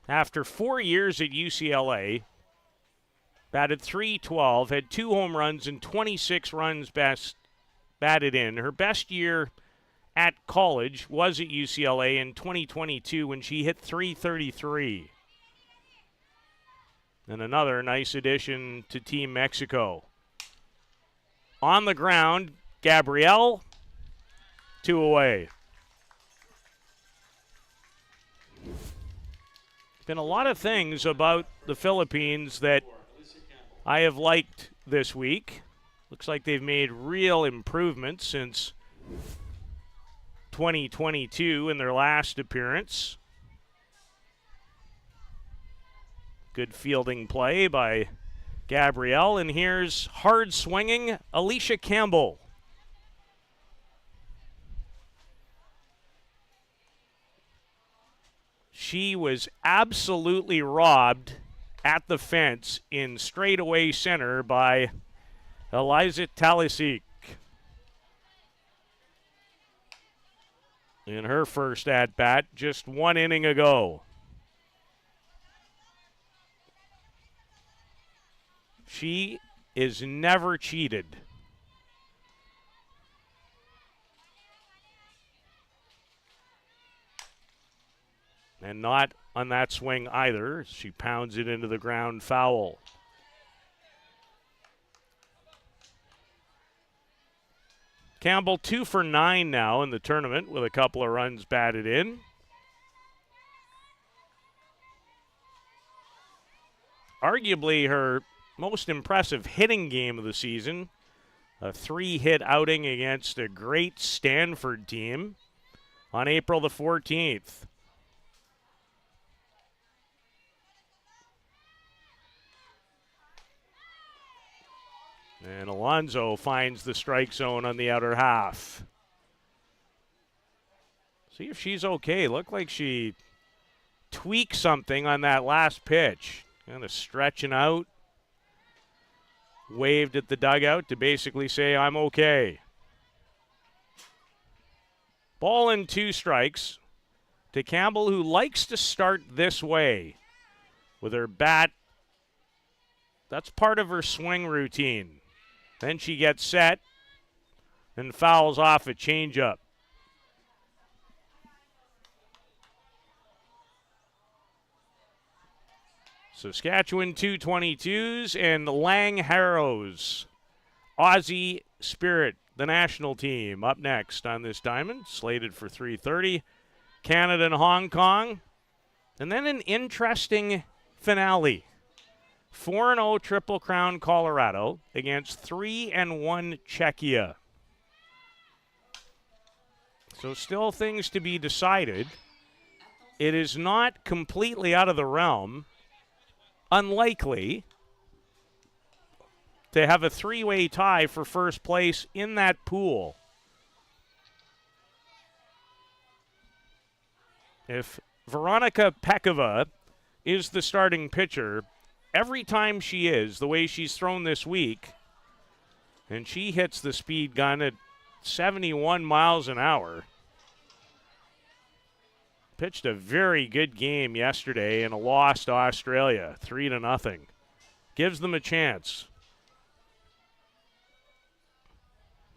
after 4 years at UCLA, batted .312, had 2 home runs and 26 runs batted in. Her best year at college was at UCLA in 2022 when she hit .333. And another nice addition to Team Mexico. On the ground, Gabrielle, 2 away. Been a lot of things about the Philippines that I have liked this week. Looks like they've made real improvements since 2022 in their last appearance. Good fielding play by Gabrielle, and here's hard swinging Alicia Campbell. She was absolutely robbed at the fence in straightaway center by Eliza Talisic in her first at-bat just 1 inning ago. She is never cheated. And not on that swing either. She pounds it into the ground foul. Campbell 2 for 9 now in the tournament with a couple of runs batted in. Arguably her most impressive hitting game of the season. A 3-hit outing against a great Stanford team on April the 14th. And Alonso finds the strike zone on the outer half. See if she's okay. Looked like she tweaked something on that last pitch. Kind of stretching out. Waved at the dugout to basically say, I'm okay. Ball and 2 strikes to Campbell, who likes to start this way with her bat. That's part of her swing routine. Then she gets set and fouls off a changeup. Saskatchewan 222s and Lang Harrows. Aussie Spirit, the national team, up next on this diamond, slated for 3:30. Canada and Hong Kong. And then an interesting finale. 4-0 Triple Crown Colorado against 3-1 Czechia. So still things to be decided. It is not completely out of the realm, unlikely, to have a three-way tie for first place in that pool. If Veronika Pekova is the starting pitcher, every time she is, the way she's thrown this week, and she hits the speed gun at 71 miles an hour, pitched a very good game yesterday in a loss to Australia, 3-0. Gives them a chance.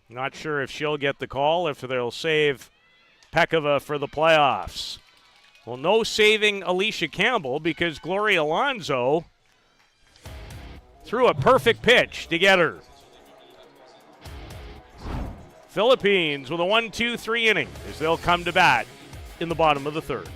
Not sure if she'll get the call, if they'll save Pekova for the playoffs. Well, no saving Alicia Campbell because Gloria Alonso threw a perfect pitch to get her. Philippines with a 1-2-3 inning as they'll come to bat in the bottom of the third.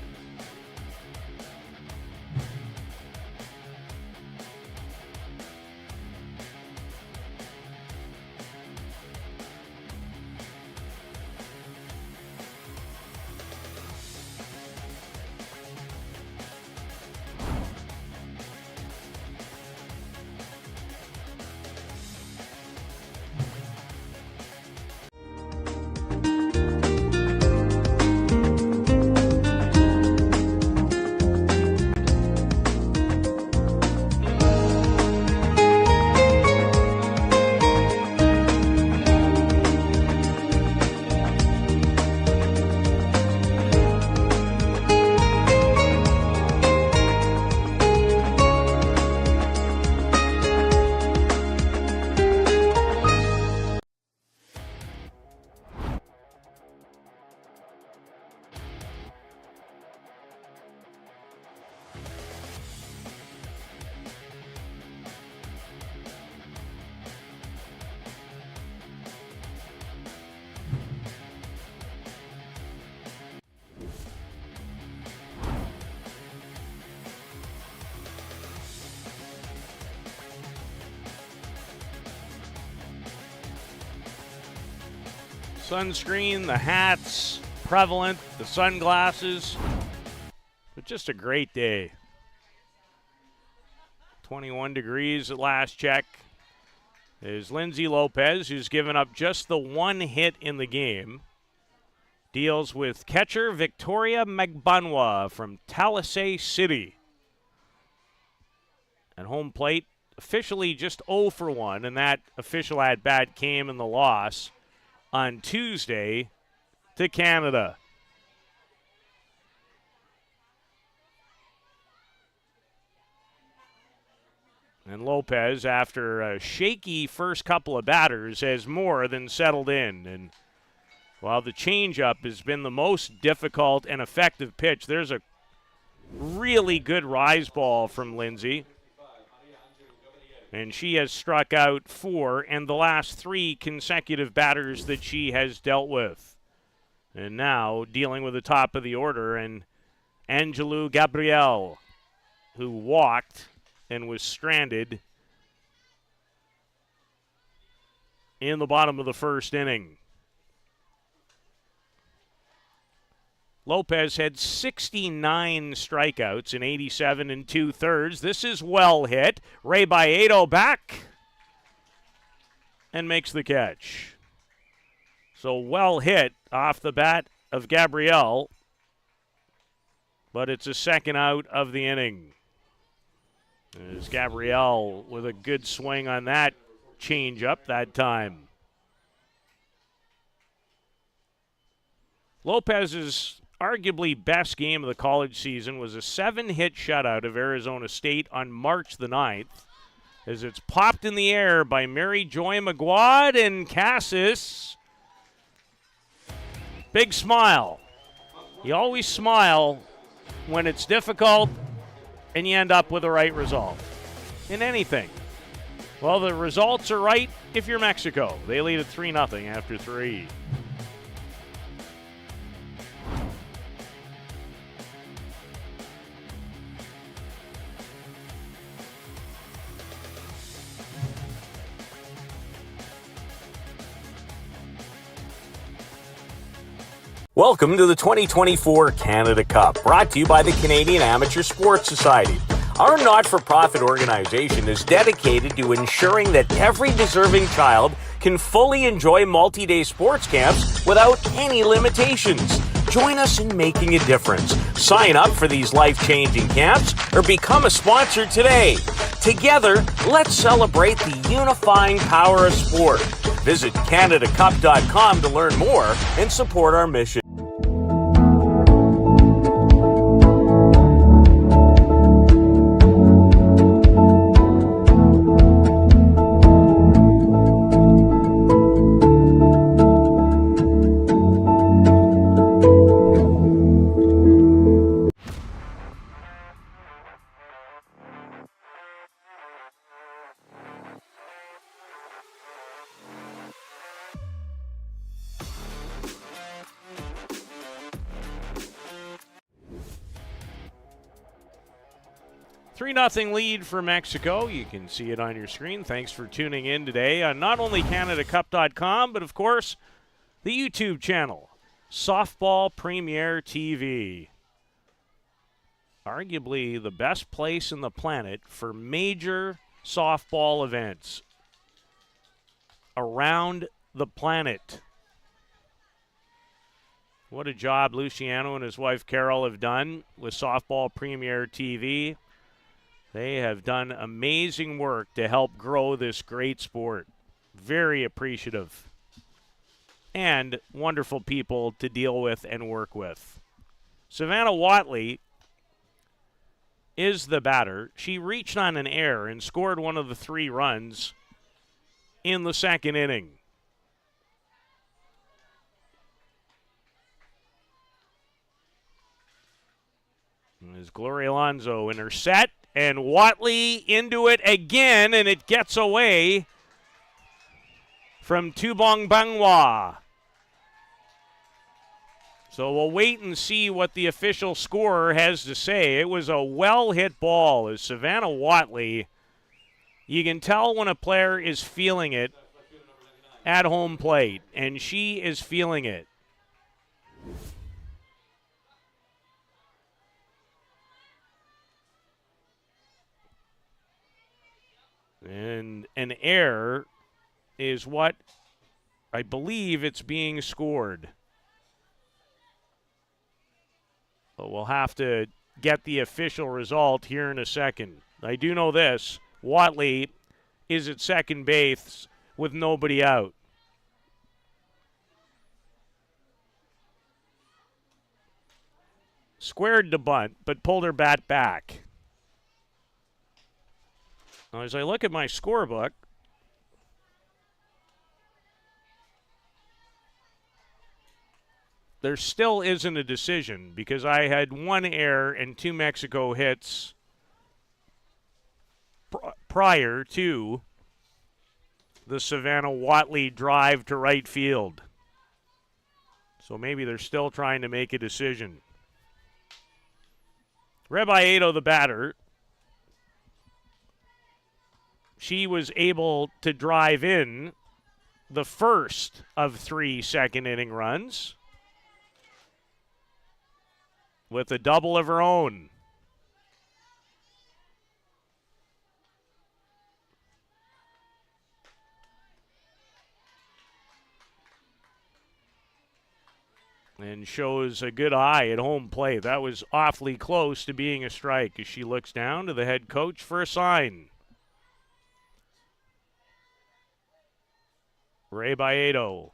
Sunscreen, the hats, prevalent, the sunglasses. But just a great day. 21 degrees at last check. Is Lindsay Lopez, who's given up just the one hit in the game, deals with catcher Victoria Magbanwa from Talisay City. At home plate, officially just 0 for 1, and that official at-bat came in the loss on Tuesday to Canada. And Lopez, after a shaky first couple of batters, has more than settled in. And while the changeup has been the most difficult and effective pitch, there's a really good rise ball from Lindsay. And she has struck out 4 in the last 3 consecutive batters that she has dealt with. And now dealing with the top of the order, and Angelou Gabriel, who walked and was stranded in the bottom of the first inning. Lopez had 69 strikeouts in 87 2/3. This is well hit. Ray Baedo back and makes the catch. So well hit off the bat of Gabrielle, but it's a second out of the inning. There's Gabrielle with a good swing on that changeup that time. Lopez's arguably best game of the college season was a 7-hit shutout of Arizona State on March the 9th, as it's popped in the air by Mary Joy McGuad and Cassis. Big smile. You always smile when it's difficult and you end up with the right result in anything. Well, the results are right if you're Mexico. They lead at 3-0 after 3. Welcome to the 2024 Canada Cup, brought to you by the Canadian Amateur Sports Society. Our not-for-profit organization is dedicated to ensuring that every deserving child can fully enjoy multi-day sports camps without any limitations. Join us in making a difference. Sign up for these life-changing camps or become a sponsor today. Together, let's celebrate the unifying power of sport. Visit CanadaCup.com to learn more and support our mission. Three 0 lead for Mexico. You can see it on your screen. Thanks for tuning in today on not only CanadaCup.com, but of course, the YouTube channel, Softball Premier TV. Arguably the best place in the planet for major softball events around the planet. What a job Luciano and his wife Carol have done with Softball Premier TV. They have done amazing work to help grow this great sport. Very appreciative. And wonderful people to deal with and work with. Savannah Watley is the batter. She reached on an error and scored one of the 3 runs in the second inning. There's Gloria Alonso in her set. And Watley into it again, and it gets away from Tubong Bangwa. So we'll wait and see what the official scorer has to say. It was a well-hit ball as Savannah Watley. You can tell when a player is feeling it at home plate, and she is feeling it. And an error is what I believe it's being scored. But we'll have to get the official result here in a second. I do know this. Watley is at second base with nobody out. Squared to bunt, but pulled her bat back. Now, as I look at my scorebook, there still isn't a decision because I had 1 error and 2 Mexico hits prior to the Savannah Watley drive to right field. So maybe they're still trying to make a decision. Rebaedo, the batter, she was able to drive in the first of 3 second-inning runs with a double of her own. And shows a good eye at home plate. That was awfully close to being a strike as she looks down to the head coach for a sign. Rebaedo.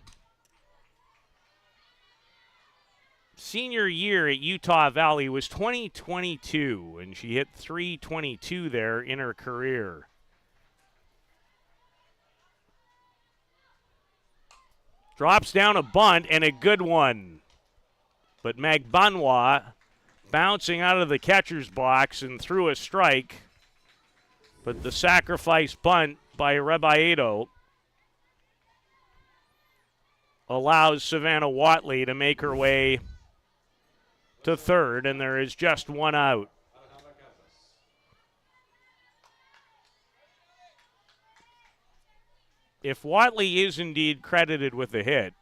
Senior year at Utah Valley was 2022, and she hit .322 there in her career. Drops down a bunt, and a good one. But Magbanwa bouncing out of the catcher's box and threw a strike. But the sacrifice bunt by Rebaedo allows Savannah Watley to make her way to third, and there is just 1 out. If Watley is indeed credited with the hit,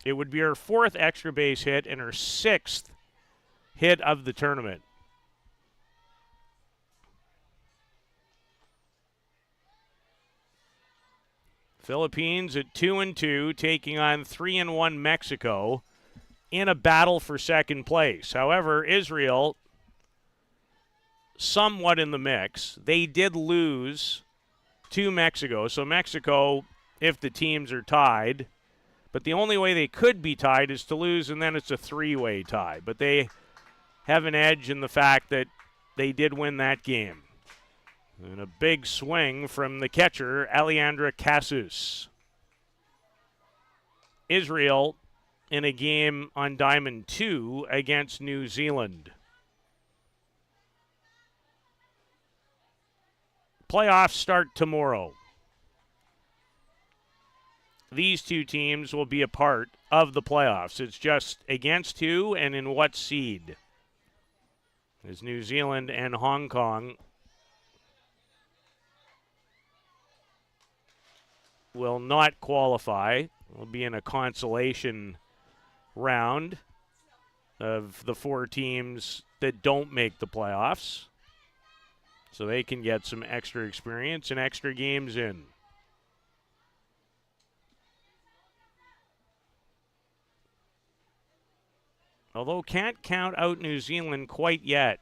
It would be her 4th extra base hit and her 6th hit of the tournament. Philippines at 2-2, taking on 3-1 Mexico in a battle for second place. However, Israel, somewhat in the mix. They did lose to Mexico. So Mexico, if the teams are tied, but the only way they could be tied is to lose, and then it's a 3-way tie. But they have an edge in the fact that they did win that game. And a big swing from the catcher, Alejandra Casus. Israel in a game on Diamond 2 against New Zealand. Playoffs start tomorrow. These two teams will be a part of the playoffs. It's just against who and in what seed. As New Zealand and Hong Kong will not qualify. Will be in a consolation round of the 4 teams that don't make the playoffs. So they can get some extra experience and extra games in. Although can't count out New Zealand quite yet.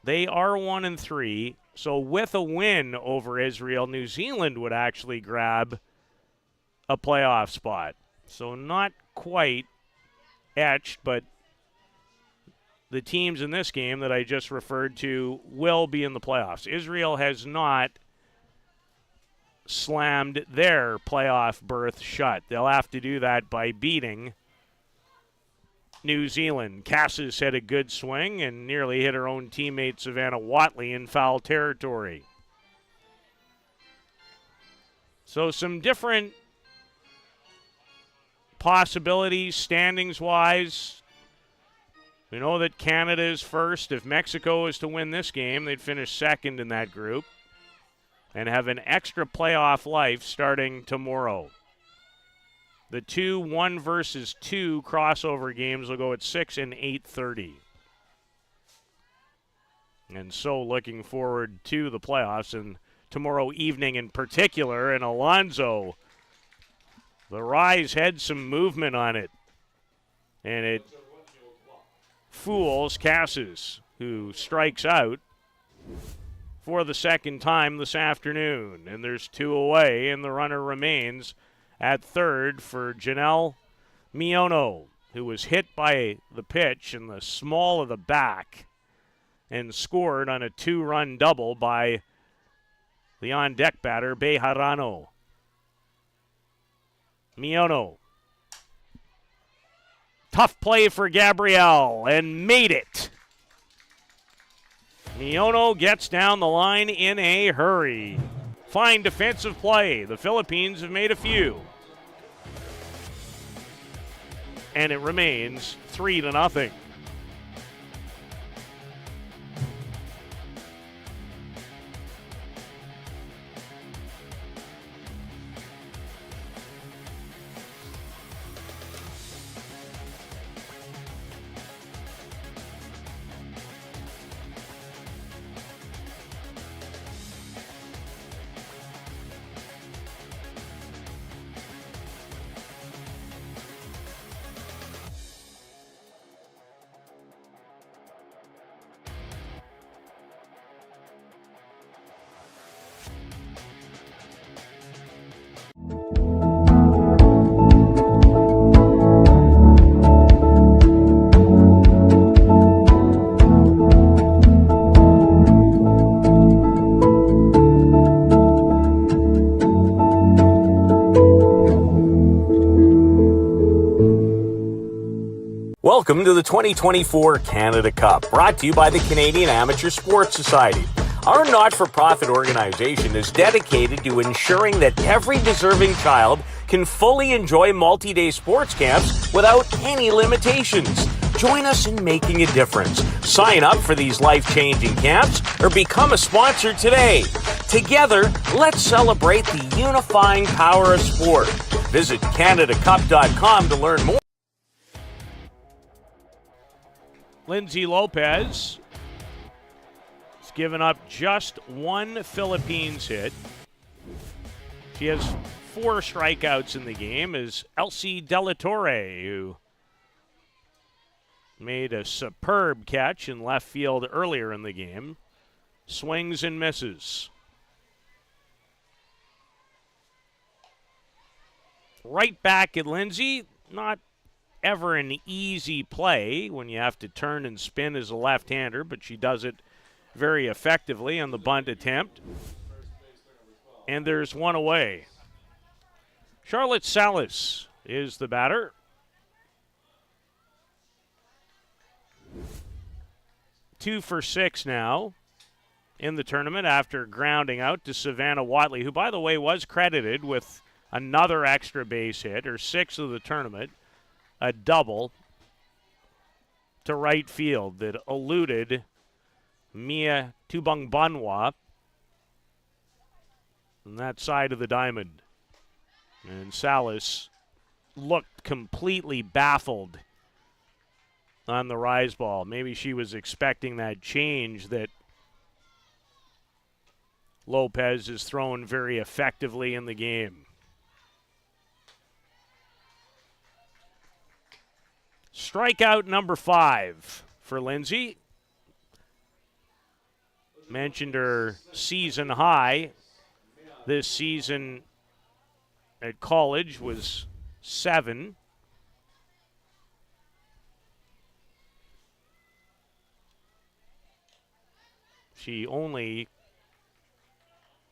They are 1-3. So with a win over Israel, New Zealand would actually grab a playoff spot. So not quite etched, but the teams in this game that I just referred to will be in the playoffs. Israel has not slammed their playoff berth shut. They'll have to do that by beating New Zealand. Cassis had a good swing and nearly hit her own teammate Savannah Watley in foul territory. So some different possibilities standings-wise. We know that Canada is first. If Mexico is to win this game, they'd finish second in that group and have an extra playoff life starting tomorrow. The 2 1-versus-2 crossover games will go at 6 and 8:30. And so looking forward to the playoffs and tomorrow evening in particular. And Alonso, the Rise had some movement on it. And it fools Cassis, who strikes out for the second time this afternoon. And there's 2 away, and the runner remains at third for Janelle Miono, who was hit by the pitch in the small of the back and scored on a 2-run double by the on-deck batter, Bejarano. Miono. Tough play for Gabrielle and made it. Miono gets down the line in a hurry. Fine defensive play. The Philippines have made a few. And it remains 3-0. Welcome to the 2024 Canada Cup, brought to you by the Canadian Amateur Sports Society. Our not-for-profit organization is dedicated to ensuring that every deserving child can fully enjoy multi-day sports camps without any limitations. Join us in making a difference. Sign up for these life-changing camps or become a sponsor today. Together, let's celebrate the unifying power of sport. Visit CanadaCup.com to learn more. Lindsay Lopez has given up just one Philippines hit. She has 4 strikeouts in the game, is Elsie De La Torre, who made a superb catch in left field earlier in the game. Swings and misses. Right back at Lindsay, not ever an easy play when you have to turn and spin as a left-hander, but she does it very effectively on the bunt attempt. And there's one away. Charlotte Salas is the batter. Two for 6 now in the tournament after grounding out to Savannah Watley, who, by the way, was credited with another extra base hit, her 6th of the tournament, a double to right field that eluded Mia Tubangbanwa on that side of the diamond. And Salas looked completely baffled on the rise ball. Maybe she was expecting that change that Lopez has thrown very effectively in the game. Strikeout number 5 for Lindsay. Mentioned her season high this season at college was 7. She only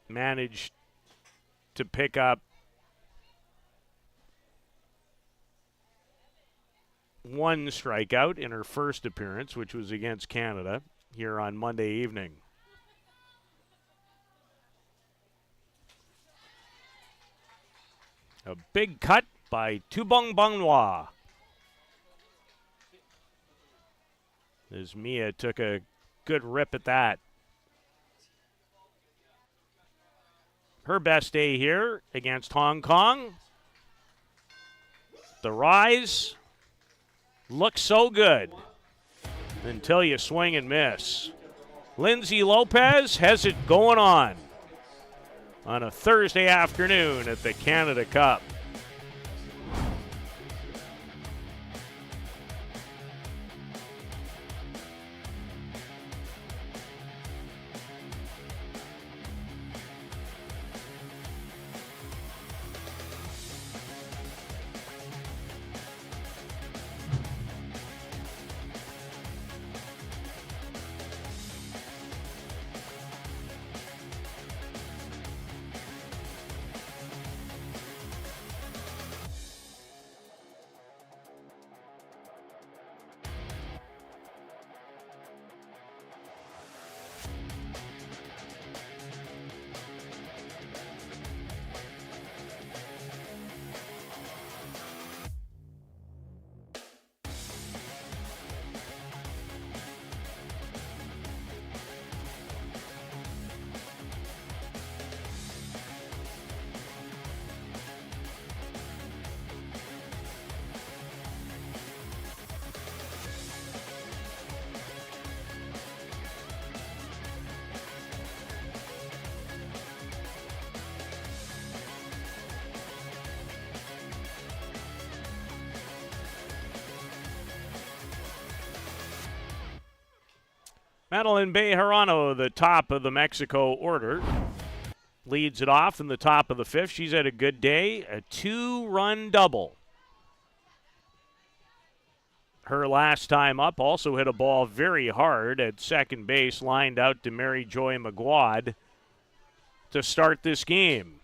managed to pick up 1 strikeout in her first appearance, which was against Canada here on Monday evening. A big cut by Tubangbanwa as Mia took a good rip at that. Her best day here against Hong Kong. The rise looks so good until you swing and miss. Lindsay Lopez has it going on a Thursday afternoon at the Canada Cup. Madeline Bejarano, the top of the Mexico order, leads it off in the top of the 5th. She's had a good day, a 2-run double. Her last time up also hit a ball very hard at second base, lined out to Mary Joy Maguad to start this game.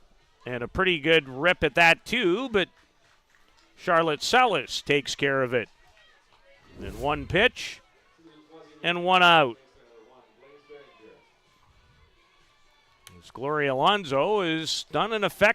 And a pretty good rip at that too, but Charlotte Salas takes care of it. And 1 pitch and 1 out. Gloria Alonso has done an effective